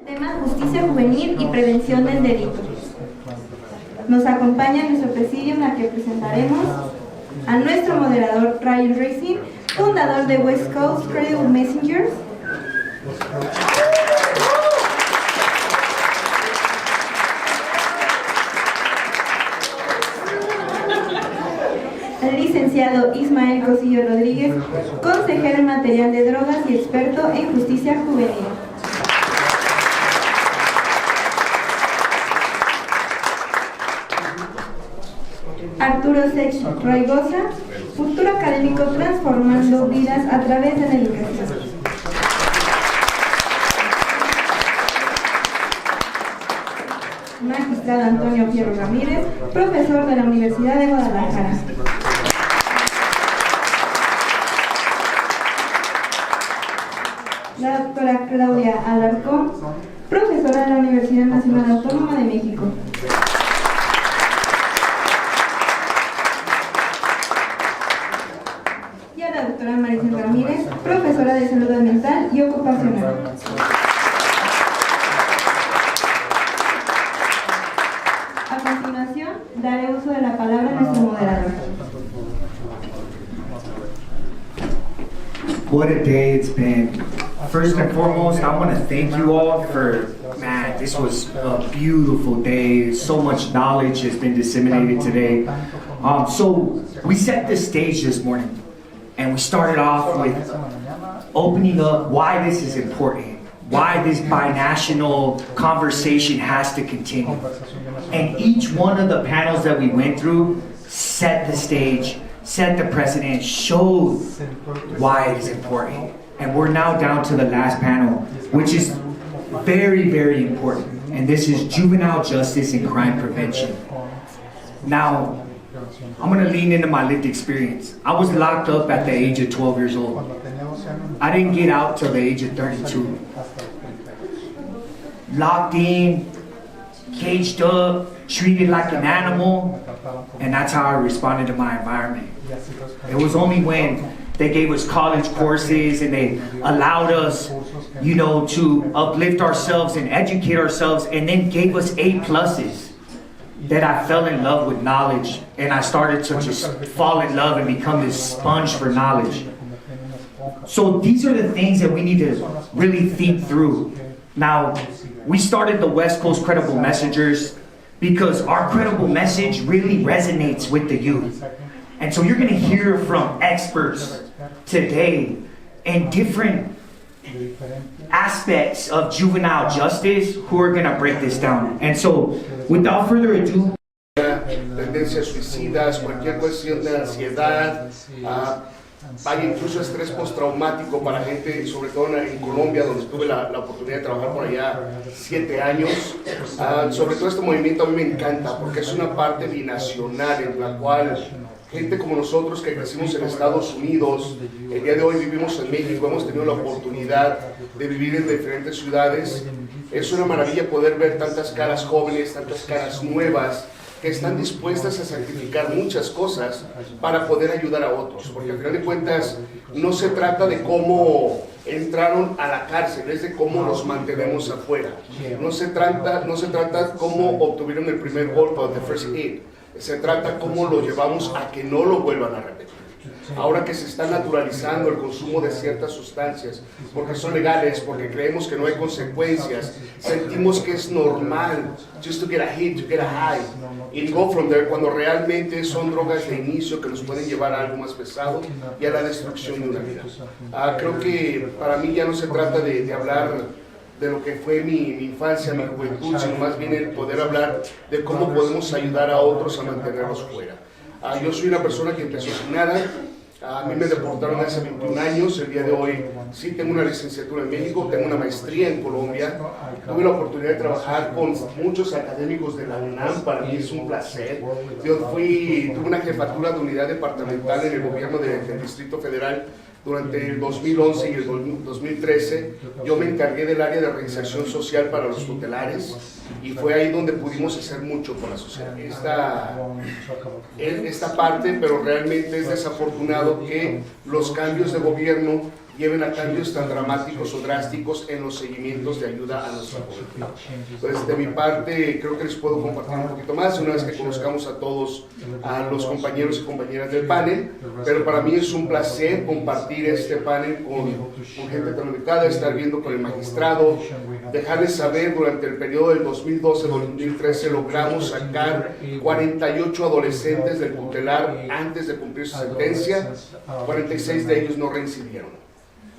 Tema justicia juvenil y prevención del delito. Nos acompaña en nuestro presidium a que presentaremos a nuestro moderador Ryan Racing, fundador de West Coast Credible Messengers. Al licenciado Ismael Cosillo Rodríguez, consejero en material de drogas y experto en justicia juvenil. Arturo Sech Raigosa, futuro académico transformando vidas a través de la educación. Magistrado Antonio Fierro Ramírez, profesor de la Universidad de Guadalajara. La doctora Claudia Alarcón, profesora de la Universidad Nacional Autónoma de México. Y a la doctora Maricel Ramírez, profesora de Salud Mental y Ocupacional. A continuación, daré uso de la palabra a nuestro moderador. What a day it's been. First and foremost, I want to thank you all for, man, this was a beautiful day. So much knowledge has been disseminated today. So we set the stage this morning and we started off with opening up why this is important, why this binational conversation has to continue. And each one of the panels that we went through set the stage, set the precedent, showed why it is important. And we're now down to the last panel, which is very, very important. And this is juvenile justice and crime prevention. Now, I'm gonna lean into my lived experience. I was locked up at the age of 12 years old. I didn't get out till the age of 32. Locked in, caged up, treated like an animal, and that's how I responded to my environment. It was only when they gave us college courses and they allowed us, you know, to uplift ourselves and educate ourselves, and then gave us A+, that I fell in love with knowledge, and I started to just fall in love and become this sponge for knowledge. So these are the things that we need to really think through. Now, we started the West Coast Credible Messengers because our credible message really resonates with the youth. And so you're gonna hear from experts today and different aspects of juvenile justice who are gonna break this down. And so, without further ado, tendencias suicidas, cualquier cuestión de ansiedad, hay incluso estrés postraumático para gente, sobre todo en Colombia, donde tuve la oportunidad de trabajar por allá 7 años. Sobre todo este movimiento a mí me encanta porque es una parte binacional en la cual gente como nosotros que crecimos en Estados Unidos, el día de hoy vivimos en México, hemos tenido la oportunidad de vivir en diferentes ciudades. Es una maravilla poder ver tantas caras jóvenes, tantas caras nuevas, que están dispuestas a sacrificar muchas cosas para poder ayudar a otros, porque al final de cuentas no se trata de cómo entraron a la cárcel, es de cómo los mantenemos afuera. No se trata cómo obtuvieron el primer golpe, the first hit. Se trata cómo lo llevamos a que no lo vuelvan a repetir. Ahora que se está naturalizando el consumo de ciertas sustancias, porque son legales, porque creemos que no hay consecuencias, sentimos que es normal, just to get a hit, to get a high, and go from there, cuando realmente son drogas de inicio que nos pueden llevar a algo más pesado y a la destrucción de una vida. Creo que para mí ya no se trata de hablar de lo que fue mi infancia, mi juventud, sino más bien el poder hablar de cómo podemos ayudar a otros a mantenerlos fuera. Yo soy una persona que empezó sin nada. A mí me deportaron hace 21 años, el día de hoy sí tengo una licenciatura en México, tengo una maestría en Colombia, tuve la oportunidad de trabajar con muchos académicos de la UNAM, para mí es un placer. Yo tuve una jefatura de unidad departamental en el gobierno del Distrito Federal durante el 2011 y el 2013. Yo me encargué del área de reinserción social para los tutelares y fue ahí donde pudimos hacer mucho con la sociedad. Esta parte, pero realmente es desafortunado que los cambios de gobierno lleven a cambios tan dramáticos o drásticos en los seguimientos de ayuda a nuestra juventud. Entonces, de mi parte, creo que les puedo compartir un poquito más una vez que conozcamos a todos, a los compañeros y compañeras del panel, pero para mí es un placer compartir este panel con gente tan ubicada, estar viendo con el magistrado, dejarles saber durante el periodo del 2012-2013 logramos sacar 48 adolescentes del tutelar antes de cumplir su sentencia, 46 de ellos no reincidieron.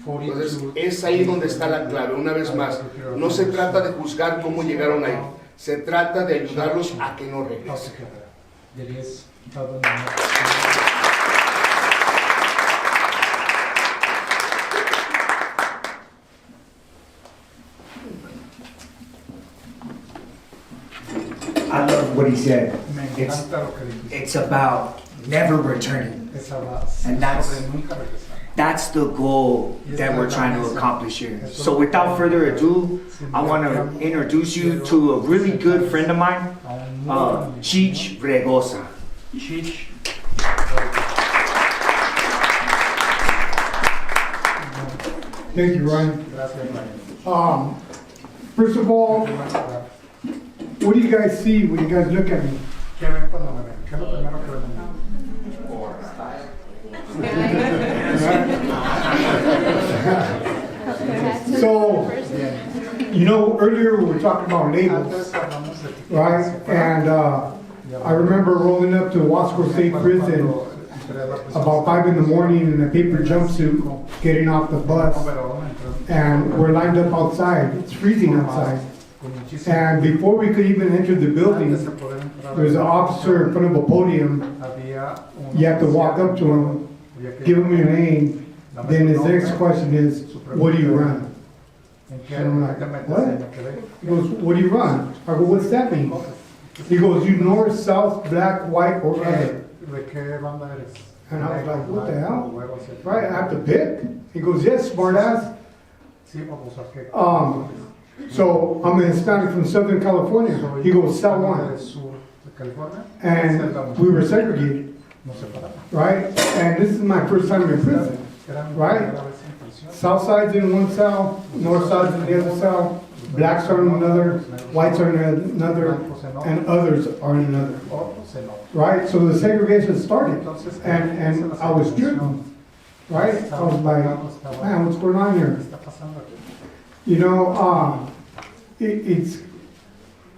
Entonces es ahí donde está la clave. Una vez más, no se trata de juzgar cómo llegaron ahí, se trata de ayudarlos a que no regresen. I love what he said. It's about never returning. And that's the goal that we're trying to accomplish here. So without further ado, I want to introduce you to a really good friend of mine, Chich Regosa. Chich. Thank you, Ryan. First of all, what do you guys see when you guys look at me? So, you know, earlier we were talking about labels, right? And I remember rolling up to Wasco State Prison about 5 in the morning in a paper jumpsuit, getting off the bus, and we're lined up outside. It's freezing outside. And before we could even enter the building, there's an officer in front of a podium. You have to walk up to him, give him your name, then his next question is, what do you run? And I'm like, what? He goes, what do you run? I go, what's that mean? He goes, you north, south, black, white, or other. And I was like, what the hell? Right, I have to pick? He goes, yes, smart ass. So I'm a Hispanic from Southern California. He goes, Cell 1. And we were segregated, right? And this is my first time in prison, right? South side's in one cell, north side's in the other cell, blacks are in another, whites are in another, and others are in another, right? So the segregation started, and I was driven, right? I was like, man, what's going on here? You know,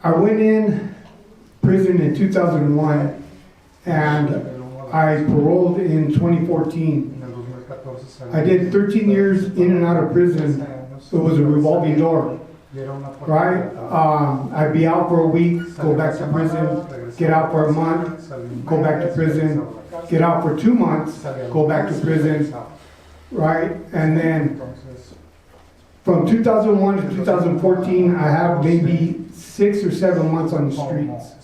I went in prison in 2001, and I paroled in 2014. I did 13 years in and out of prison. It was a revolving door, right? I'd be out for a week, go back to prison, get out for a month, go back to prison, get out for 2 months, go back to prison, right? And then from 2001 to 2014, I have maybe 6 or 7 months on the streets.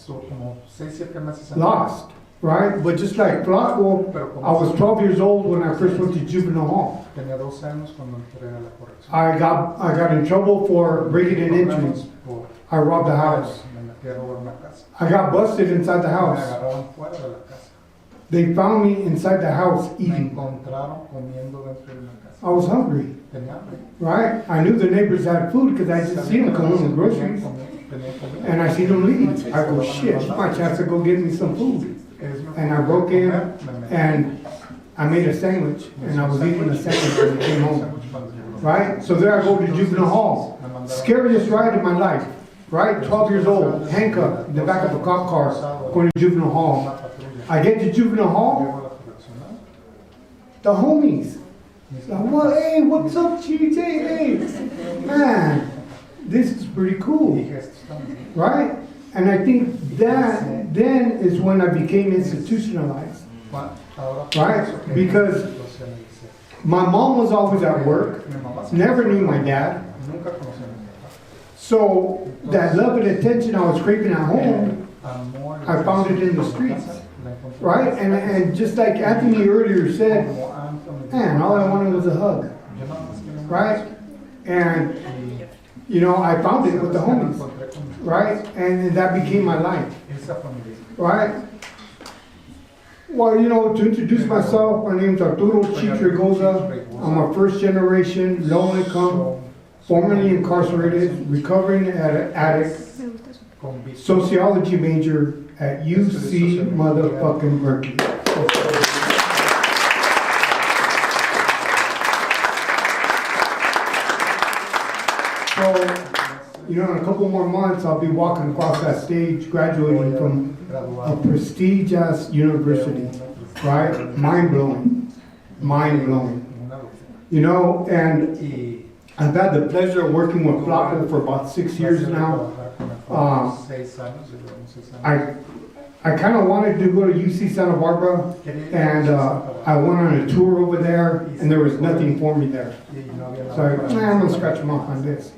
Lost, right? But just like Flaco, I was 12 years old when I first went to juvenile hall. I got in trouble for breaking and entering. I robbed a house. I got busted inside the house. They found me inside the house eating. I was hungry, right? I knew the neighbors had food because I just seen them come in with groceries. And I see them leave. I go, shit, it's my chance to go get me some food. And I broke in and I made a sandwich, and I was eating the sandwich when I came home, right? So there I go to juvenile hall. Scariest ride in my life, right? 12 years old, handcuffed in the back of a cop car, going to juvenile hall. I get to juvenile hall, the homies. Like, well, hey, what's up, Cheech? Hey, man, this is pretty cool, right? And I think that then is when I became institutionalized, right? Because my mom was always at work, never knew my dad. So that love and attention I was craving at home, I found it in the streets, right? And just like Anthony earlier said, man, all I wanted was a hug, right? And, you know, I found it with the homies, right? And that became my life, right? Well, you know, to introduce myself, my name's Arturo Chich Regosa. I'm a first generation, low income, formerly incarcerated, recovering addict, sociology major at UC motherfucking Berkeley. So, you know, in a couple more months, I'll be walking across that stage, graduating from a prestigious university, right? Mind blowing, mind blowing. You know, and I've had the pleasure of working with Flaco for about 6 years now. I kind of wanted to go to UC Santa Barbara, and I went on a tour over there, and there was nothing for me there. So I'm gonna scratch them off on this.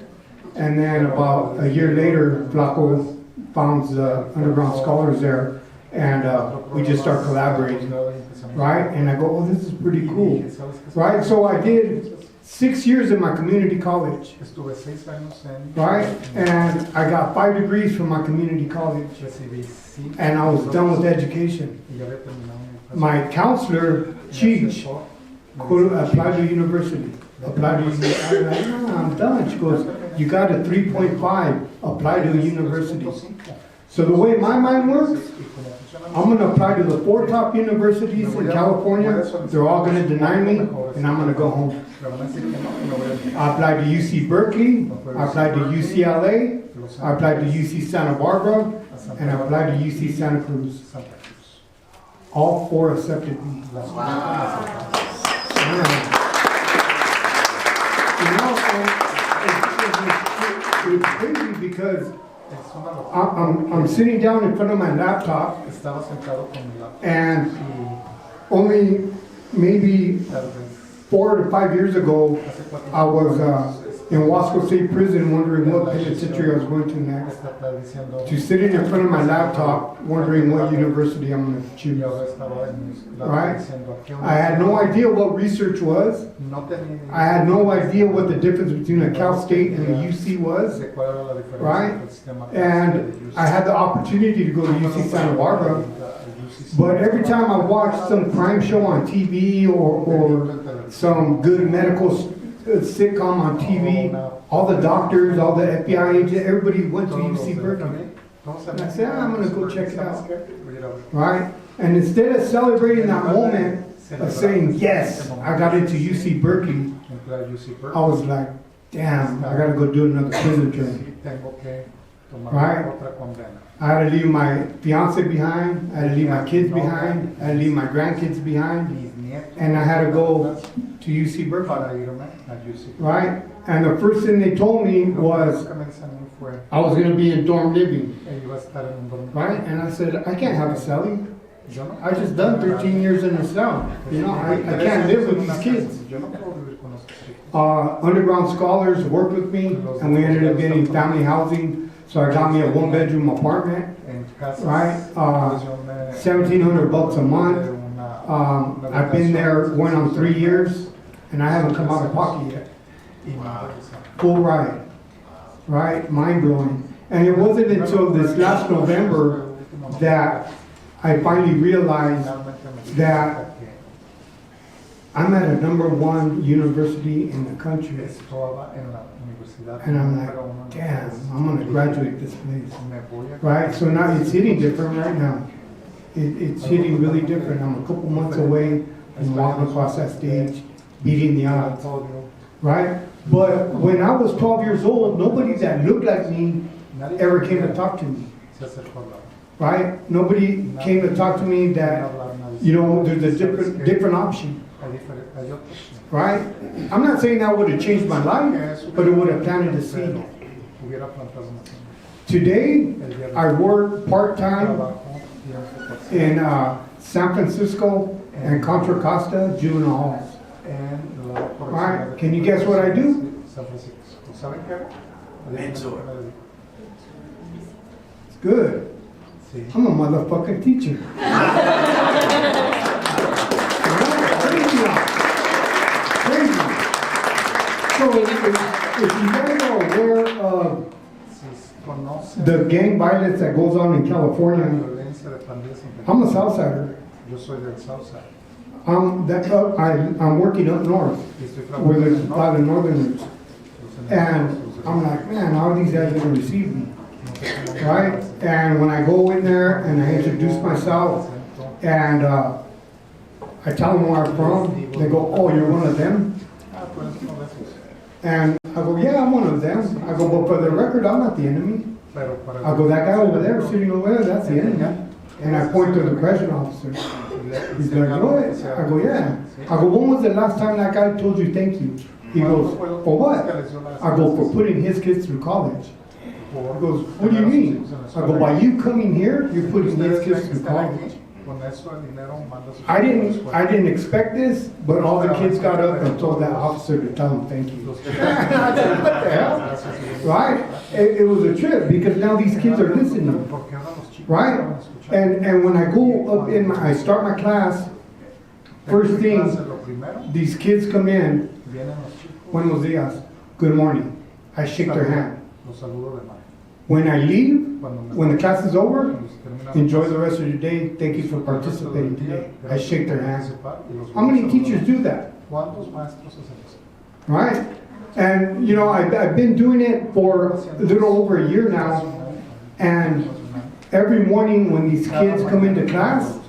And then about a year later, Flaco founds the Underground Scholars there, and we just start collaborating, right? And I go, oh, this is pretty cool, right? So I did 6 years in my community college, right? And I got 5 degrees from my community college, and I was done with education. My counselor, Cheech, could apply to university. Apply to university. I'm like, no, I'm done. She goes, you got a 3.5, apply to a university. So the way my mind works, I'm going to apply to the 4 top universities in California. They're all going to deny me, and I'm going to go home. I applied to UC Berkeley, I applied to UCLA, I applied to UC Santa Barbara, and I applied to UC Santa Cruz. All 4 accepted me. You know, it's crazy because I'm sitting down in front of my laptop, and only maybe 4 to 5 years ago, I was in Wasco State Prison wondering what penitentiary I was going to next. To sitting in front of my laptop wondering what university I'm going to choose. Right? I had no idea what research was. I had no idea what the difference between a Cal State and a UC was. Right? And I had the opportunity to go to UC Santa Barbara. But every time I watched some crime show on TV or some good medical sitcom on TV, all the doctors, all the FBI agents, everybody went to UC Berkeley. And I said, I'm going to go check it out. Right? And instead of celebrating that moment of saying, yes, I got into UC Berkeley, I was like, damn, I got to go do another prison term. Right? I had to leave my fiance behind, I had to leave my kids behind, I had to leave my grandkids behind, and I had to go to UC Berkeley. Right? And the first thing they told me was I was going to be in dorm living. Right? And I said, I can't have a cellie. I just done 13 years in a cell. You know, I can't live with these kids. Underground Scholars worked with me, and we ended up getting family housing. So I got me a 1-bedroom apartment, right? $1,700 a month. I've been there going on 3 years, and I haven't come out of pocket yet. Full ride, right? Mind blowing. And it wasn't until this last November that I finally realized that I'm at a #1 university in the country. And I'm like, damn, I'm going to graduate this place. Right? So now it's hitting different right now. It's hitting really different. I'm a couple months away from walking across that stage, beating the odds. Right? But when I was 12 years old, nobody that looked like me ever came to talk to me. Right? Nobody came to talk to me that, you know, there's a different option. Right? I'm not saying that would have changed my life, but it would have planted a seed. Today, I work part-time in San Francisco and Contra Costa juvenile halls. Right? Can you guess what I do? Mentor. It's good. I'm a motherfucking teacher. Crazy. So if you guys are aware of the gang violence that goes on in California, I'm a Southsider. I'm working up north, where there's a lot of northerners. And I'm like, man, all these guys are gonna receive me, right? And when I go in there and I introduce myself, and I tell them where I'm from, they go, oh, you're one of them? And I go, yeah, I'm one of them. I go, but for the record, I'm not the enemy. I go, that guy over there, sitting over there, that's the enemy. And I point to the correction officer. He's like, what? I go, yeah. I go, when was the last time that guy told you thank you? He goes, for what? I go, for putting his kids through college. He goes, what do you mean? I go, by you coming here, you're putting his kids through college. I didn't expect this, but all the kids got up and told that officer to tell him thank you. I said, what the hell? Right? It was a trip because now these kids are listening. Right? And when I go up I start my class, first thing, these kids come in, buenos dias, good morning. I shake their hand. When I leave, when the class is over, enjoy the rest of your day. Thank you for participating today. I shake their hands. How many teachers do that? Right? And you know, I've been doing it for a little over a year now. And every morning when these kids come into class,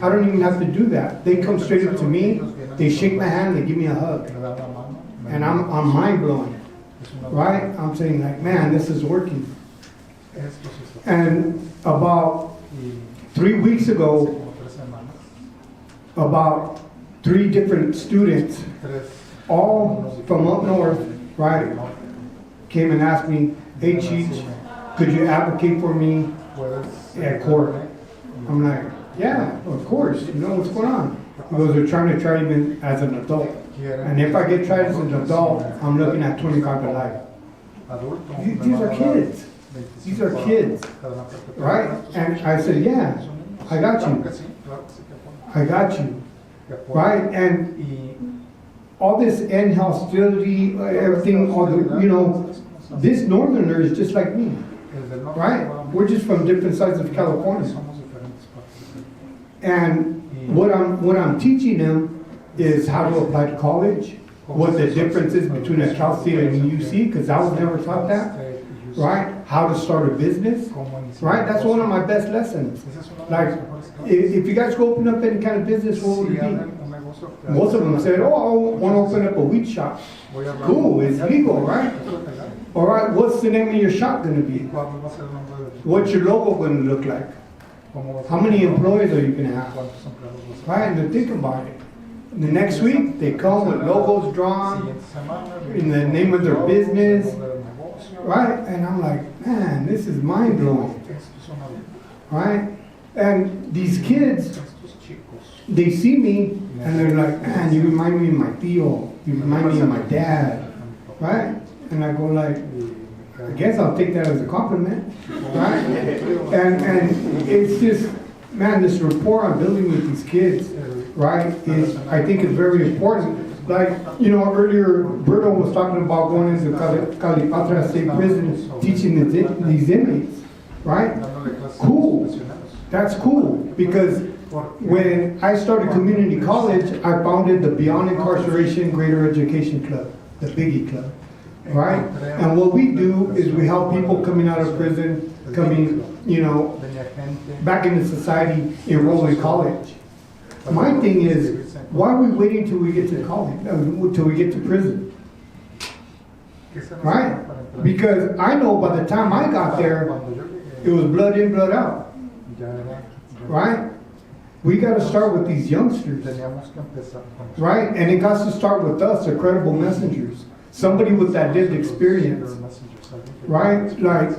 I don't even have to do that. They come straight up to me, they shake my hand, they give me a hug. And I'm mind blown. Right? I'm saying like, man, this is working. And about 3 weeks ago, about 3 different students, all from up north, right, came and asked me, hey Cheech, could you advocate for me at court? I'm like, yeah, of course, you know what's going on. He goes, they're trying to try me as an adult. And if I get tried as an adult, I'm looking at 25 to life. These are kids. These are kids, right? And I said, yeah, I got you. I got you, right? And all this end hostility, everything, all the, you know, this northerner is just like me, right? We're just from different sides of California. And what I'm teaching them is how to apply to college, what the difference is between a Cal State and a UC, because I was never taught that. Right? How to start a business, right? That's one of my best lessons. Like, if you guys go open up any kind of business, what would it be? Most of them said, oh, I want to open up a weed shop. Cool, it's legal, right? All right, what's the name of your shop going to be? What's your logo going to look like? How many employees are you going to have? Right, and think about it. The next week, they come with logos drawn in the name of their business. Right? And I'm like, man, this is mind blowing. Right? And these kids, they see me and they're like, man, you remind me of my tío. You remind me of my dad. Right? And I go like, I guess I'll take that as a compliment. Right? And it's just, man, this rapport I'm building with these kids, right, is, I think is very important. Like, you know, earlier, Berto was talking about going into Calipatra State Prison, teaching these inmates, right? Cool. That's cool. Because when I started community college, I founded the Beyond Incarceration Greater Education Club, the Biggie Club, right? And what we do is we help people coming out of prison, coming, you know, back into society, enroll in college. My thing is, why are we waiting till we get to college, till we get to prison? Right? Because I know by the time I got there, it was blood in, blood out. Right? We got to start with these youngsters. Right? And it got to start with us, the credible messengers. Somebody with that lived experience. Right? Like,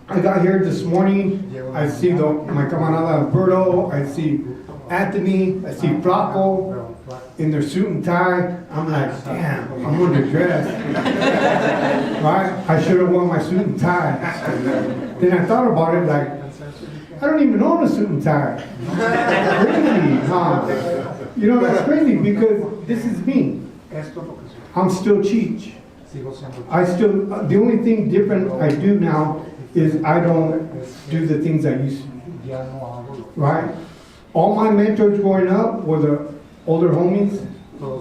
I got here this morning, I see my camarada Alberto, I see Anthony, I see Flaco in their suit and tie. I'm like, damn, I'm underdressed. Right? I should have worn my suit and tie. Then I thought about it, like, I don't even own a suit and tie. Crazy, huh? You know, that's crazy because this is me. I'm still Cheech. The only thing different I do now is I don't do the things I used to do. Right? All my mentors growing up were the older homies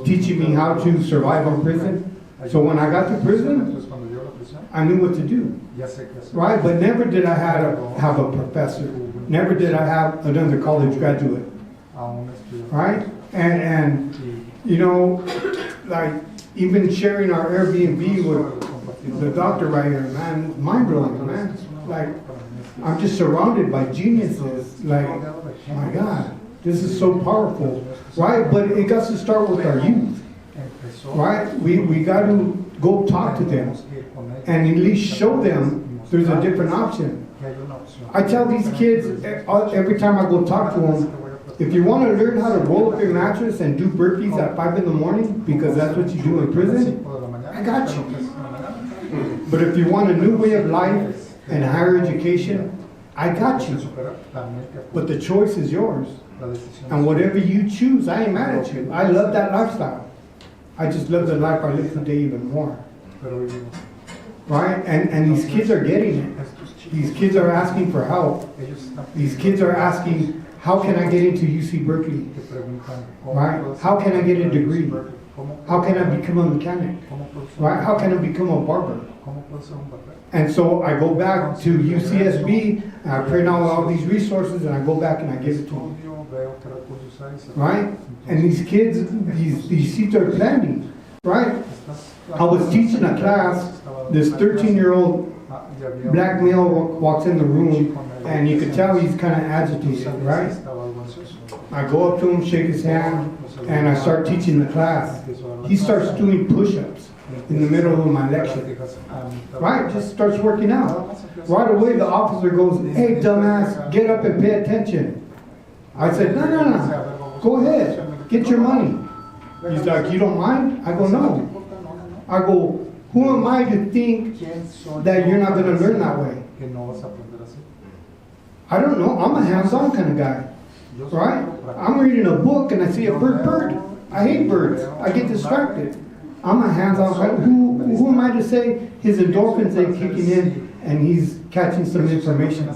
teaching me how to survive in prison. So when I got to prison, I knew what to do, right? But never did I have a professor. Never did I have another college graduate, right? And you know, like even sharing our Airbnb with the doctor right here, man, mind blowing, man. Like I'm just surrounded by geniuses. Like, my God, this is so powerful, right? But it got to start with our youth, right? We got to go talk to them and at least show them there's a different option. I tell these kids every time I go talk to them, if you want to learn how to roll up your mattress and do burpees at 5 in the morning, because that's what you do in prison, I got you. But if you want a new way of life and higher education, I got you. But the choice is yours. And whatever you choose, I ain't mad at you. I love that lifestyle. I just love the life I live today even more. Right? And these kids are getting it. These kids are asking for help. These kids are asking, how can I get into UC Berkeley? Right? How can I get a degree? How can I become a mechanic? Right? How can I become a barber? And so I go back to UCSB, and I print out all these resources, and I go back and I give it to them. Right? And these kids, these seats are plenty. Right? I was teaching a class, this 13-year-old black male walks in the room, and you could tell he's kind of agitated, right? I go up to him, shake his hand, and I start teaching the class. He starts doing push-ups in the middle of my lecture. Right? Just starts working out. Right away, the officer goes, "Hey, dumbass, get up and pay attention." I said, no. Go ahead. Get your money. He's like, "You don't mind?" I go, "No." I go, "Who am I to think that you're not going to learn that way?" I don't know. I'm a hands-on kind of guy. Right? I'm reading a book and I see a bird. I hate birds. I get distracted. I'm a hands-on guy. Who am I to say his endorphins ain't kicking in and he's catching some information?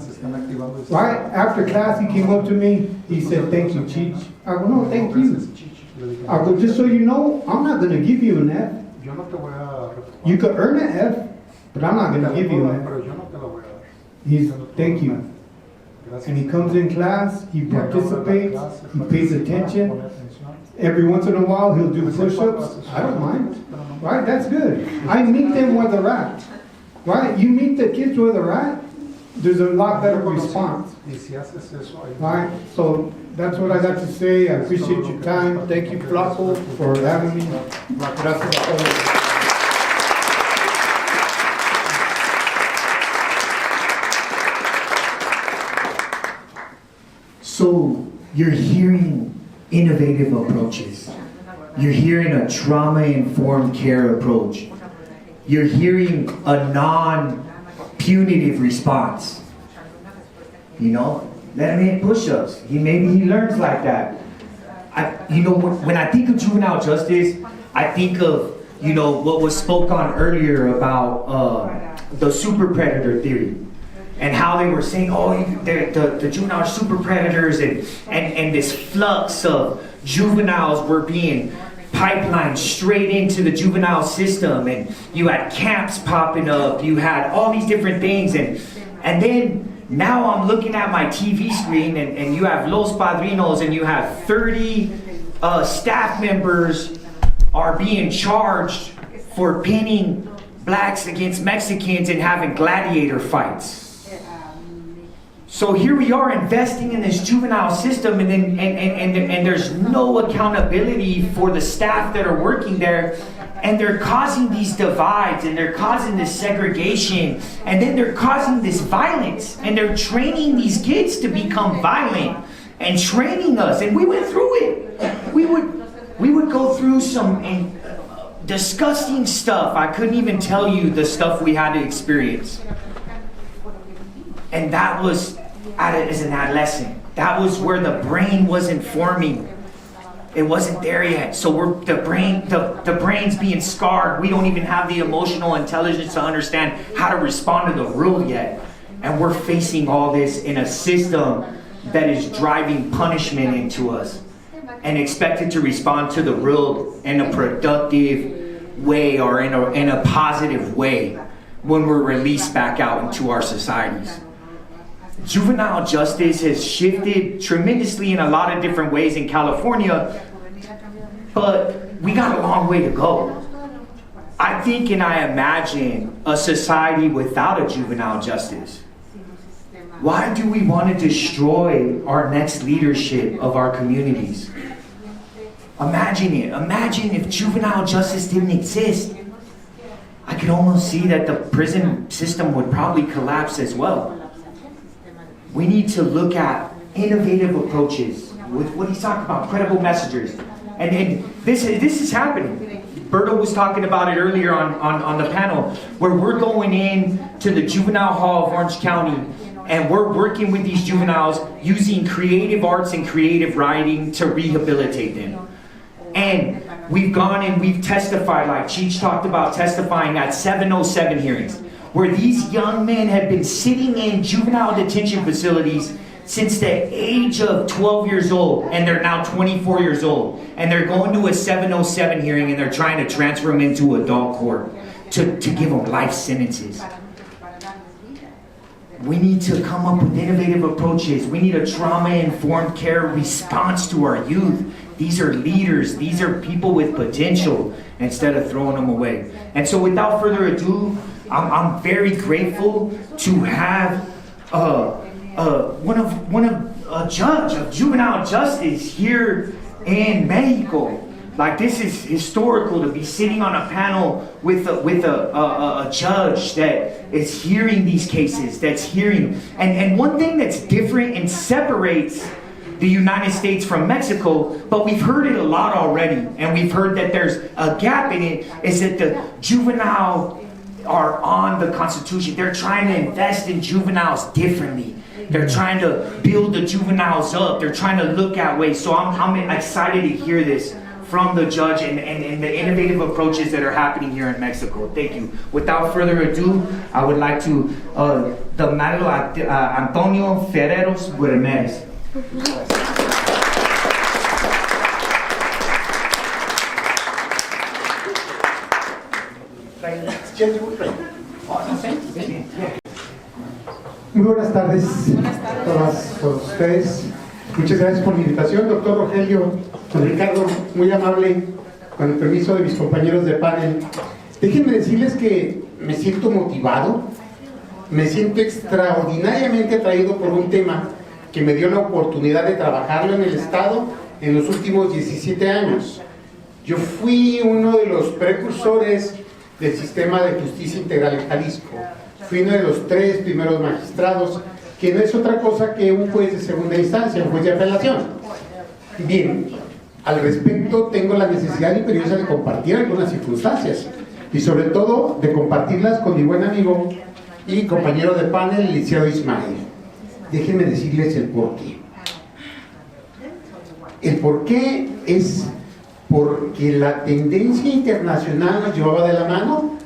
Right? After class, he came up to me. He said, "Thank you, Cheech." I go, "No, thank you." I go, "Just so you know, I'm not going to give you an F. You could earn an F, but I'm not going to give you an F." He's, "Thank you." And he comes in class, he participates, he pays attention. Every once in a while, he'll do push-ups. I don't mind. Right? That's good. I meet them where they're at. Right? You meet the kids where they're at, there's a lot better response. Right? So that's what I got to say. I appreciate your time. Thank you, Flaco, for having me. Gracias. So you're hearing innovative approaches. You're hearing a trauma-informed care approach. You're hearing a non-punitive response. You know, let him hit push-ups. Maybe he learns like that. When I think of juvenile justice, I think of, what was spoke on earlier about the super predator theory. And how they were saying, the juvenile super predators and this flux of juveniles were being pipelined straight into the juvenile system, and you had camps popping up, you had all these different things, and then now I'm looking at my TV screen and you have Los Padrinos and you have 30 staff members are being charged for pinning blacks against Mexicans and having gladiator fights. So here we are investing in this juvenile system, and then and there's no accountability for the staff that are working there, and they're causing these divides, and they're causing this segregation, and then they're causing this violence, and they're training these kids to become violent and training us, and we went through it. We would go through some disgusting stuff. I couldn't even tell you the stuff we had to experience. And that was as an adolescent. That was where the brain wasn't forming. It wasn't there yet. So the brain's being scarred. We don't even have the emotional intelligence to understand how to respond to the world yet. And we're facing all this in a system that is driving punishment into us. and expected to respond to the world in a productive way or in a positive way when we're released back out into our societies. Juvenile justice has shifted tremendously in a lot of different ways in California, but we got a long way to go. I think and I imagine a society without a juvenile justice. Why do we want to destroy our next leadership of our communities? Imagine it. Imagine if juvenile justice didn't exist. I could almost see that the prison system would probably collapse as well. We need to look at innovative approaches with what he's talking about, credible messengers. And this is happening. Berto was talking about it earlier on the panel, where we're going in to the juvenile hall of Orange County and we're working with these juveniles using creative arts and creative writing to rehabilitate them. And we've gone and we've testified, like Cheech talked about testifying at 707 hearings, where these young men have been sitting in juvenile detention facilities since the age of 12 years old, and they're now 24 years old. And they're going to a 707 hearing and they're trying to transfer them into adult court to give them life sentences. We need to come up with innovative approaches. We need a trauma-informed care response to our youth. These are leaders. These are people with potential, instead of throwing them away. And so without further ado, I'm very grateful to have one of a judge of juvenile justice here in Mexico. Like, this is historical to be sitting on a panel with a judge that is hearing these cases, that's hearing. And one thing that's different and separates the United States from Mexico, but we've heard it a lot already, and we've heard that there's a gap in it, is that the juvenile are on the Constitution. They're trying to invest in juveniles differently. They're trying to build the juveniles up. They're trying to look at ways. So I'm excited to hear this from the judge and the innovative approaches that are happening here in Mexico. Thank you. Without further ado, I would like to the Manuel Antonio Ferreros Guermez. Muy buenas tardes a todos ustedes. Muchas gracias por la invitación, doctor Rogelio, don Ricardo, muy amable, con el permiso de mis compañeros de panel. Déjenme decirles que me siento motivado, me siento extraordinariamente atraído por un tema que me dio la oportunidad de trabajarlo en el Estado en los últimos 17 años. Yo fui uno de los precursores del sistema de justicia integral en Jalisco. Fui uno de los 3 primeros magistrados, que no es otra cosa que un juez de segunda instancia, un juez de apelación. Bien, al respecto tengo la necesidad imperiosa de compartir algunas circunstancias, y sobre todo de compartirlas con mi buen amigo y compañero de panel, el licenciado Ismael. Déjenme decirles el porqué. El porqué es porque la tendencia internacional nos llevaba de la mano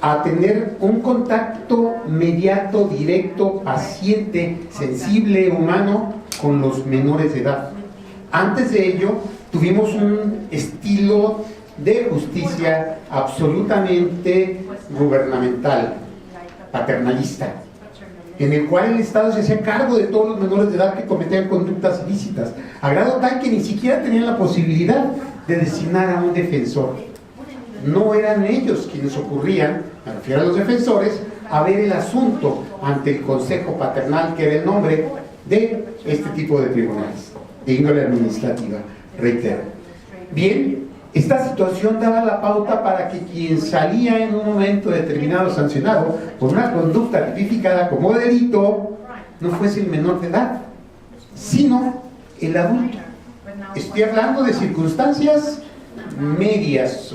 a tener un contacto inmediato, directo, paciente, sensible, humano con los menores de edad. Antes de ello, tuvimos un estilo de justicia absolutamente gubernamental, paternalista, en el cual el Estado se hacía cargo de todos los menores de edad que cometían conductas ilícitas, a grado tal que ni siquiera tenían la posibilidad de designar a un defensor. No eran ellos quienes ocurrían, me refiero a los defensores, a ver el asunto ante el Consejo Paternal, que era el nombre de este tipo de tribunales, de índole administrativa, reitero. Bien, esta situación daba la pauta para que quien salía en un momento determinado sancionado por una conducta tipificada como delito no fuese el menor de edad, sino el adulto. Estoy hablando de circunstancias medias,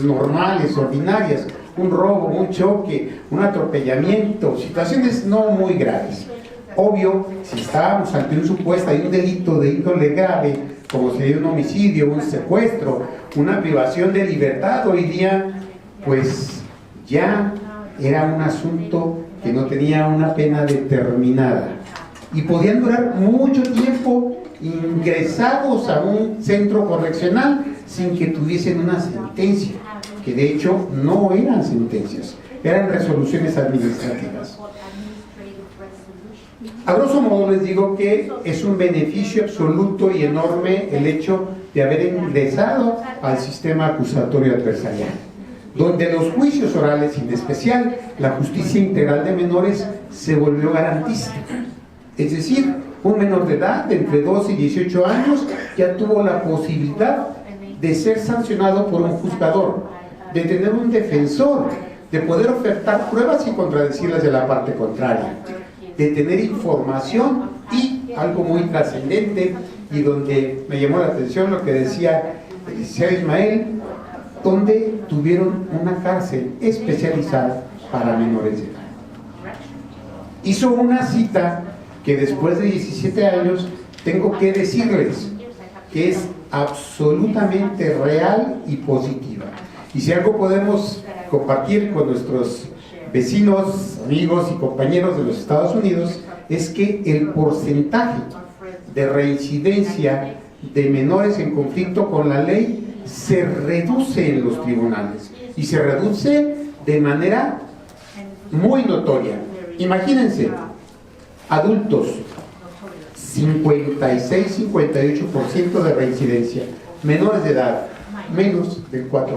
normales, ordinarias, un robo, un choque, un atropellamiento, situaciones no muy graves. Obvio, si estábamos ante un supuesto y un delito de índole grave, como sería un homicidio, un secuestro, una privación de libertad, hoy día, pues ya era un asunto que no tenía una pena determinada y podían durar mucho tiempo ingresados a un centro correccional sin que tuviesen una sentencia, que de hecho no eran sentencias, eran resoluciones administrativas. A grosso modo les digo que es un beneficio absoluto y enorme el hecho de haber ingresado al sistema acusatorio adversarial, donde los juicios orales, y en especial la justicia integral de menores, se volvió garantista. Es decir, un menor de edad de entre 12 y 18 años ya tuvo la posibilidad de ser sancionado por un juzgador, de tener un defensor, de poder ofertar pruebas y contradecirlas de la parte contraria, de tener información y algo muy trascendente, y donde me llamó la atención lo que decía el licenciado Ismael, donde tuvieron una cárcel especializada para menores de edad. Hizo una cita que después de 17 años tengo que decirles que es absolutamente real y positiva. Y si algo podemos compartir con nuestros vecinos, amigos y compañeros de los Estados Unidos, es que el porcentaje de reincidencia de menores en conflicto con la ley se reduce en los tribunales, y se reduce de manera muy notoria. Imagínense, adultos, 56-58% de reincidencia, menores de edad, menos del 4%.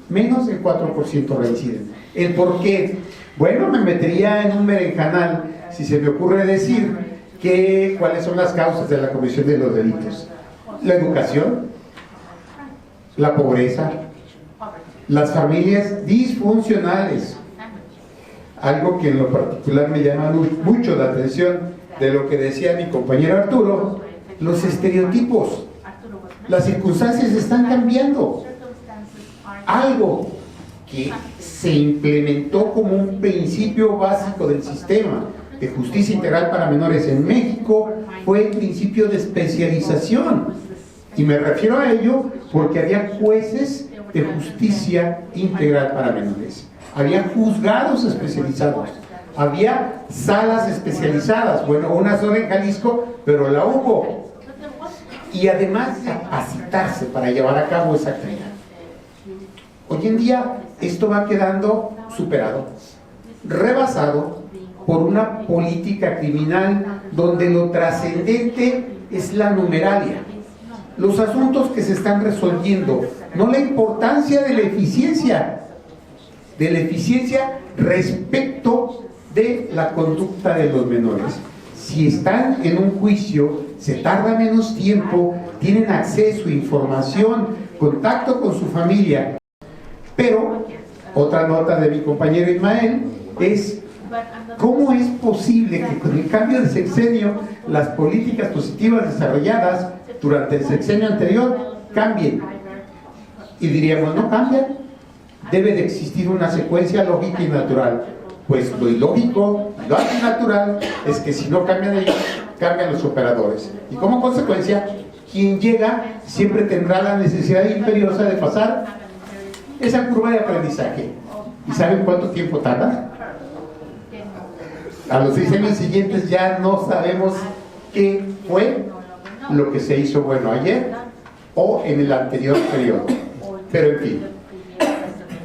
Menos del 4% reinciden. ¿El por qué? Bueno, me metería en un berenjenal si se me ocurre decir que cuáles son las causas de la comisión de los delitos. La educación, la pobreza, las familias disfuncionales. Algo que en lo particular me llama mucho la atención de lo que decía mi compañero Arturo, los estereotipos. Las circunstancias están cambiando. Algo que se implementó como un principio básico del sistema de justicia integral para menores en México fue el principio de especialización. Y me refiero a ello porque había jueces de justicia integral para menores, había juzgados especializados, había salas especializadas, bueno, una sola en Jalisco, pero la hubo, y además capacitarse para llevar a cabo esa actividad. Hoy en día esto va quedando superado, rebasado por una política criminal donde lo trascendente es la numeralia, los asuntos que se están resolviendo, no la importancia de la eficiencia respecto de la conducta de los menores. Si están en un juicio, se tarda menos tiempo, tienen acceso a información, contacto con su familia. Pero, otra nota de mi compañero Ismael es ¿cómo es posible que con el cambio de sexenio las políticas positivas desarrolladas durante el sexenio anterior cambien? Y diríamos, no cambian, debe de existir una secuencia lógica y natural. Pues lo ilógico, lo antinatural es que si no cambian ellos, cambian los operadores. Y como consecuencia, quien llega siempre tendrá la necesidad imperiosa de pasar esa curva de aprendizaje. ¿Y saben cuánto tiempo tarda? A los 6 años siguientes ya no sabemos qué fue lo que se hizo bueno ayer o en el anterior periodo. Pero en fin,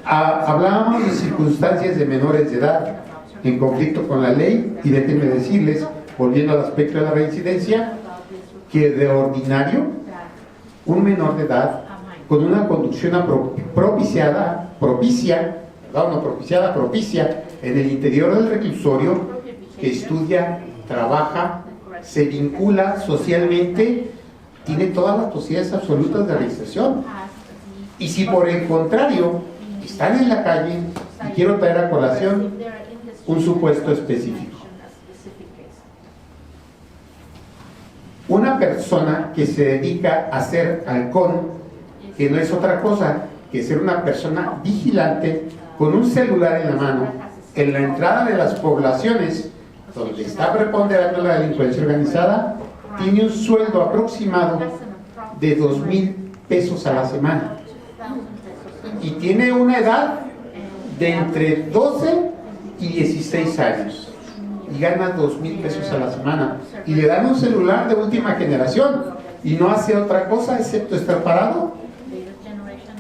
hablábamos de circunstancias de menores de edad en conflicto con la ley, y déjenme decirles, volviendo al aspecto de la reincidencia, que de ordinario un menor de edad con una conducción propicia en el interior del reclusorio, que estudia, trabaja, se vincula socialmente, tiene todas las posibilidades absolutas de reinserción. Y si por el contrario están en la calle, y quiero traer a colación un supuesto específico. Una persona que se dedica a ser halcón, que no es otra cosa que ser una persona vigilante con un celular en la mano en la entrada de las poblaciones donde está preponderando la delincuencia organizada, tiene un sueldo aproximado de 2,000 pesos a la semana y tiene una edad de entre 12 y 16 años. y gana 2,000 pesos a la semana y le dan un celular de última generación y no hace otra cosa excepto estar parado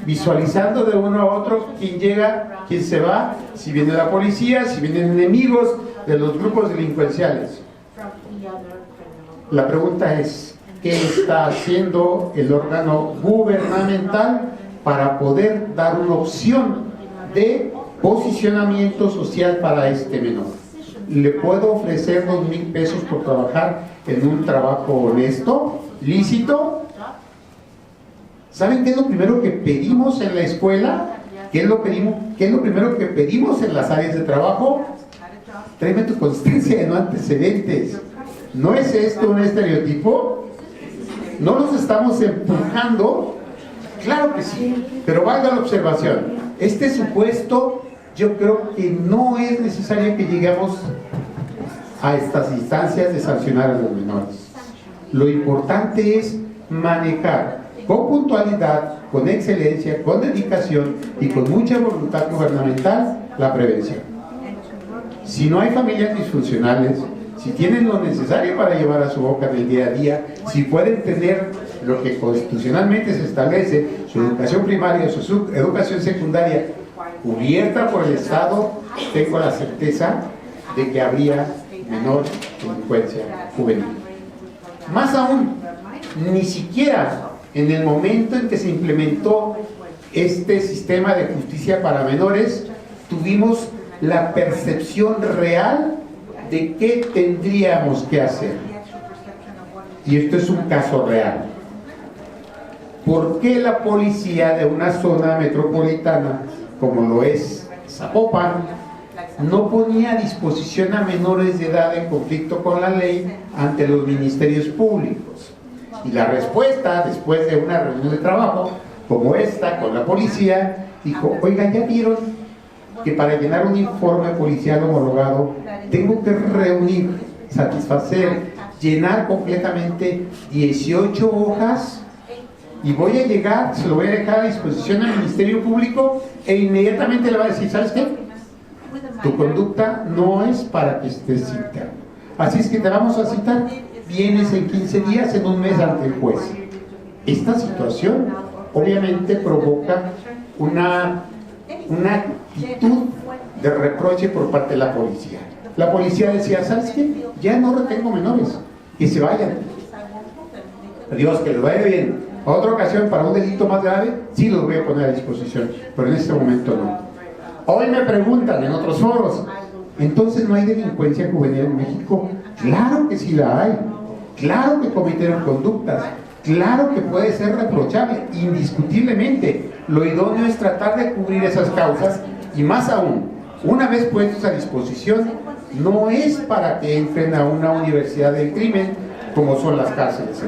visualizando de uno a otro quién llega, quién se va, si viene la policía, si vienen enemigos de los grupos delincuenciales. La pregunta es, ¿qué está haciendo el órgano gubernamental para poder dar una opción de posicionamiento social para este menor? ¿Le puedo ofrecer 2,000 pesos por trabajar en un trabajo honesto, lícito? ¿Saben qué es lo primero que pedimos en la escuela? ¿Qué es lo primero que pedimos en las áreas de trabajo? Tráeme tu constancia de no antecedentes. ¿No es esto un estereotipo? ¿No los estamos empujando? Claro que sí, pero valga la observación. Este supuesto, yo creo que no es necesario que lleguemos a estas instancias de sancionar a los menores. Lo importante es manejar con puntualidad, con excelencia, con dedicación y con mucha voluntad gubernamental la prevención. Si no hay familias disfuncionales, si tienen lo necesario para llevar a su boca en el día a día, si pueden tener lo que constitucionalmente se establece, su educación primaria, su educación secundaria cubierta por el Estado, tengo la certeza de que habría menor delincuencia juvenil. Más aún, ni siquiera en el momento en que se implementó este sistema de justicia para menores, tuvimos la percepción real de qué tendríamos que hacer. Y esto es un caso real. ¿Por qué la policía de una zona metropolitana, como lo es Zapopan, no ponía a disposición a menores de edad en conflicto con la ley ante los ministerios públicos? Y la respuesta, después de una reunión de trabajo como esta con la policía, dijo: oiga, ¿ya vieron que para llenar un informe policial homologado tengo que reunir, satisfacer, llenar completamente 18 hojas? Y voy a llegar, se lo voy a dejar a disposición al Ministerio Público e inmediatamente le va a decir: ¿sabes qué? Tu conducta no es para que estés citado. Así es que te vamos a citar. Vienes en 15 días, en un mes ante el juez. Esta situación obviamente provoca una actitud de reproche por parte de la policía. La policía decía: ¿sabes qué? Ya no retengo menores, que se vayan. Adiós, que les vaya bien. A otra ocasión, para un delito más grave, sí los voy a poner a disposición, pero en este momento no. Hoy me preguntan en otros foros: ¿entonces no hay delincuencia juvenil en México? Claro que sí la hay. Claro que cometieron conductas. Claro que puede ser reprochable, indiscutiblemente. Lo idóneo es tratar de cubrir esas causas y más aún, una vez puestos a disposición, no es para que entren a una universidad del crimen como son las cárceles,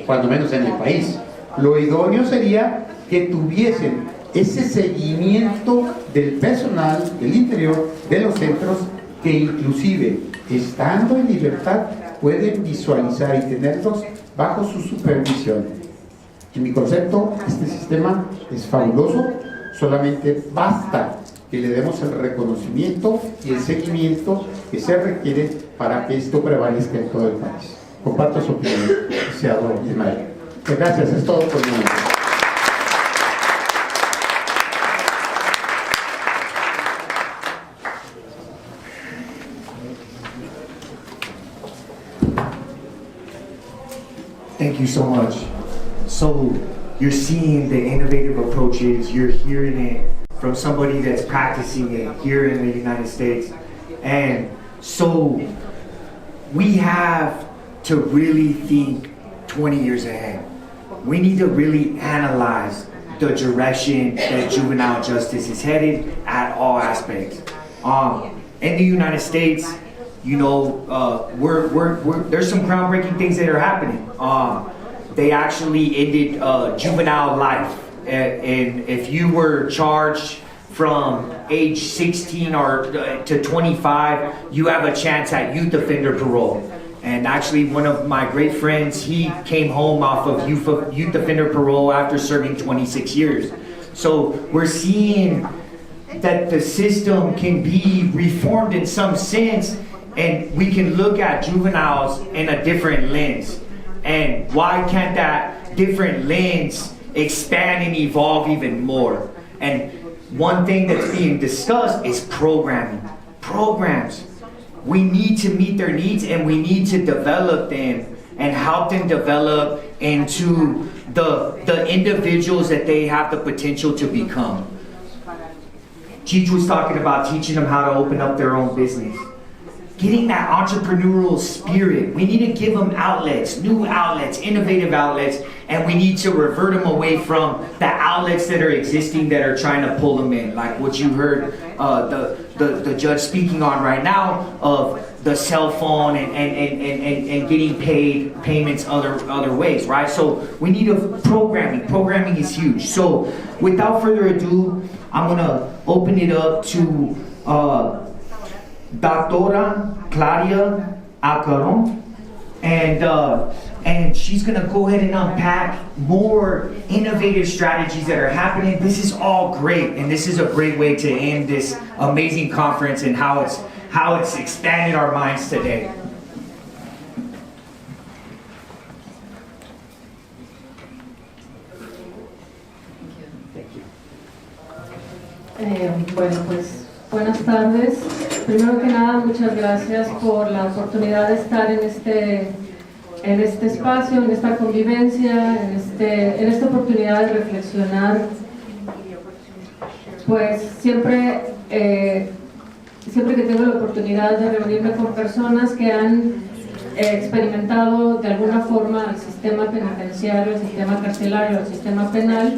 cuando menos en el país. Lo idóneo sería que tuviesen ese seguimiento del personal del interior de los centros, que inclusive estando en libertad pueden visualizar y tenerlos bajo su supervisión. En mi concepto, este sistema es fabuloso, solamente basta que le demos el reconocimiento y el seguimiento que se requiere para que esto prevalezca en todo el país. Comparto su opinión, licenciado Ismael. Gracias, es todo por el momento. Thank you so much. So you're seeing the innovative approaches, you're hearing it from somebody that's practicing it here in the United States. And so we have to really think 20 years ahead. We need to really analyze the direction that juvenile justice is headed at all aspects. In the United States, you know, there's some groundbreaking things that are happening. They actually ended juvenile life, and if you were charged from age 16 or to 25, you have a chance at youth offender parole. And actually, one of my great friends, he came home off of youth offender parole after serving 26 years. So we're seeing that the system can be reformed in some sense and we can look at juveniles in a different lens. And why can't that different lens expand and evolve even more? And one thing that's being discussed is programming. Programs. We need to meet their needs, and we need to develop them and help them develop into the individuals that they have the potential to become. Cheech was talking about teaching them how to open up their own business. Getting that entrepreneurial spirit. We need to give them outlets, new outlets, innovative outlets, and we need to revert them away from the outlets that are existing that are trying to pull them in. Like what you heard the judge speaking on right now of the cell phone and getting payments other ways, right? So we need programming. Programming is huge. So without further ado, I'm gonna open it up to Doctora Claudia Acaron, and she's gonna go ahead and unpack more innovative strategies that are happening. This is all great, and this is a great way to end this amazing conference and how it's expanded our minds today. Bueno, pues buenas tardes. Primero que nada, muchas gracias por la oportunidad de estar en este espacio, en esta convivencia, en esta oportunidad de reflexionar. Pues siempre que tengo la oportunidad de reunirme con personas que han experimentado de alguna forma el sistema penitenciario, el sistema carcelario, el sistema penal,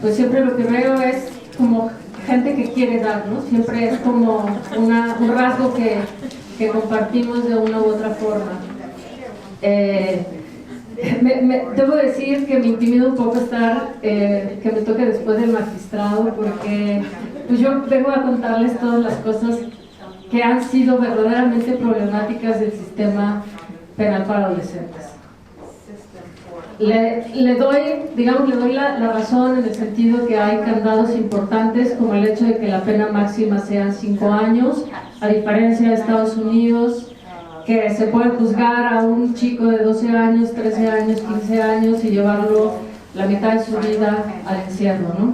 pues siempre lo que veo es como gente que quiere dar, ¿no? Siempre es como un rasgo que compartimos de una u otra forma. Debo decir que me intimida un poco que me toque después del magistrado, porque pues yo vengo a contarles todas las cosas que han sido verdaderamente problemáticas del sistema penal para adolescentes. Le doy la razón en el sentido que hay candados importantes, como el hecho de que la pena máxima sean 5 años, a diferencia de Estados Unidos, que se puede juzgar a un chico de 12 años, 13 años, 15 años y llevarlo la mitad de su vida al encierro, ¿no?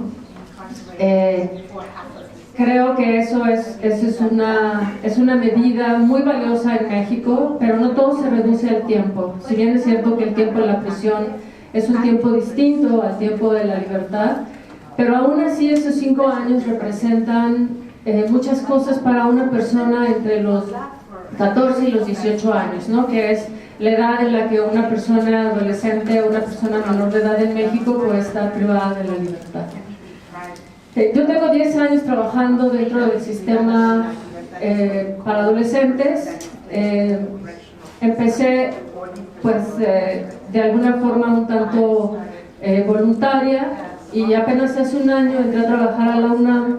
Creo que eso es una medida muy valiosa en México, pero no todo se reduce al tiempo. Si bien es cierto que el tiempo en la prisión es un tiempo distinto al tiempo de la libertad, pero aún así esos 5 años representan muchas cosas para una persona entre los 14 y los 18 años, ¿no? Que es la edad en la que una persona adolescente o una persona menor de edad en México puede estar privada de la libertad. Yo tengo 10 años trabajando dentro del sistema para adolescentes. Empecé pues de alguna forma un tanto voluntaria, y apenas hace un año entré a trabajar a la UNAM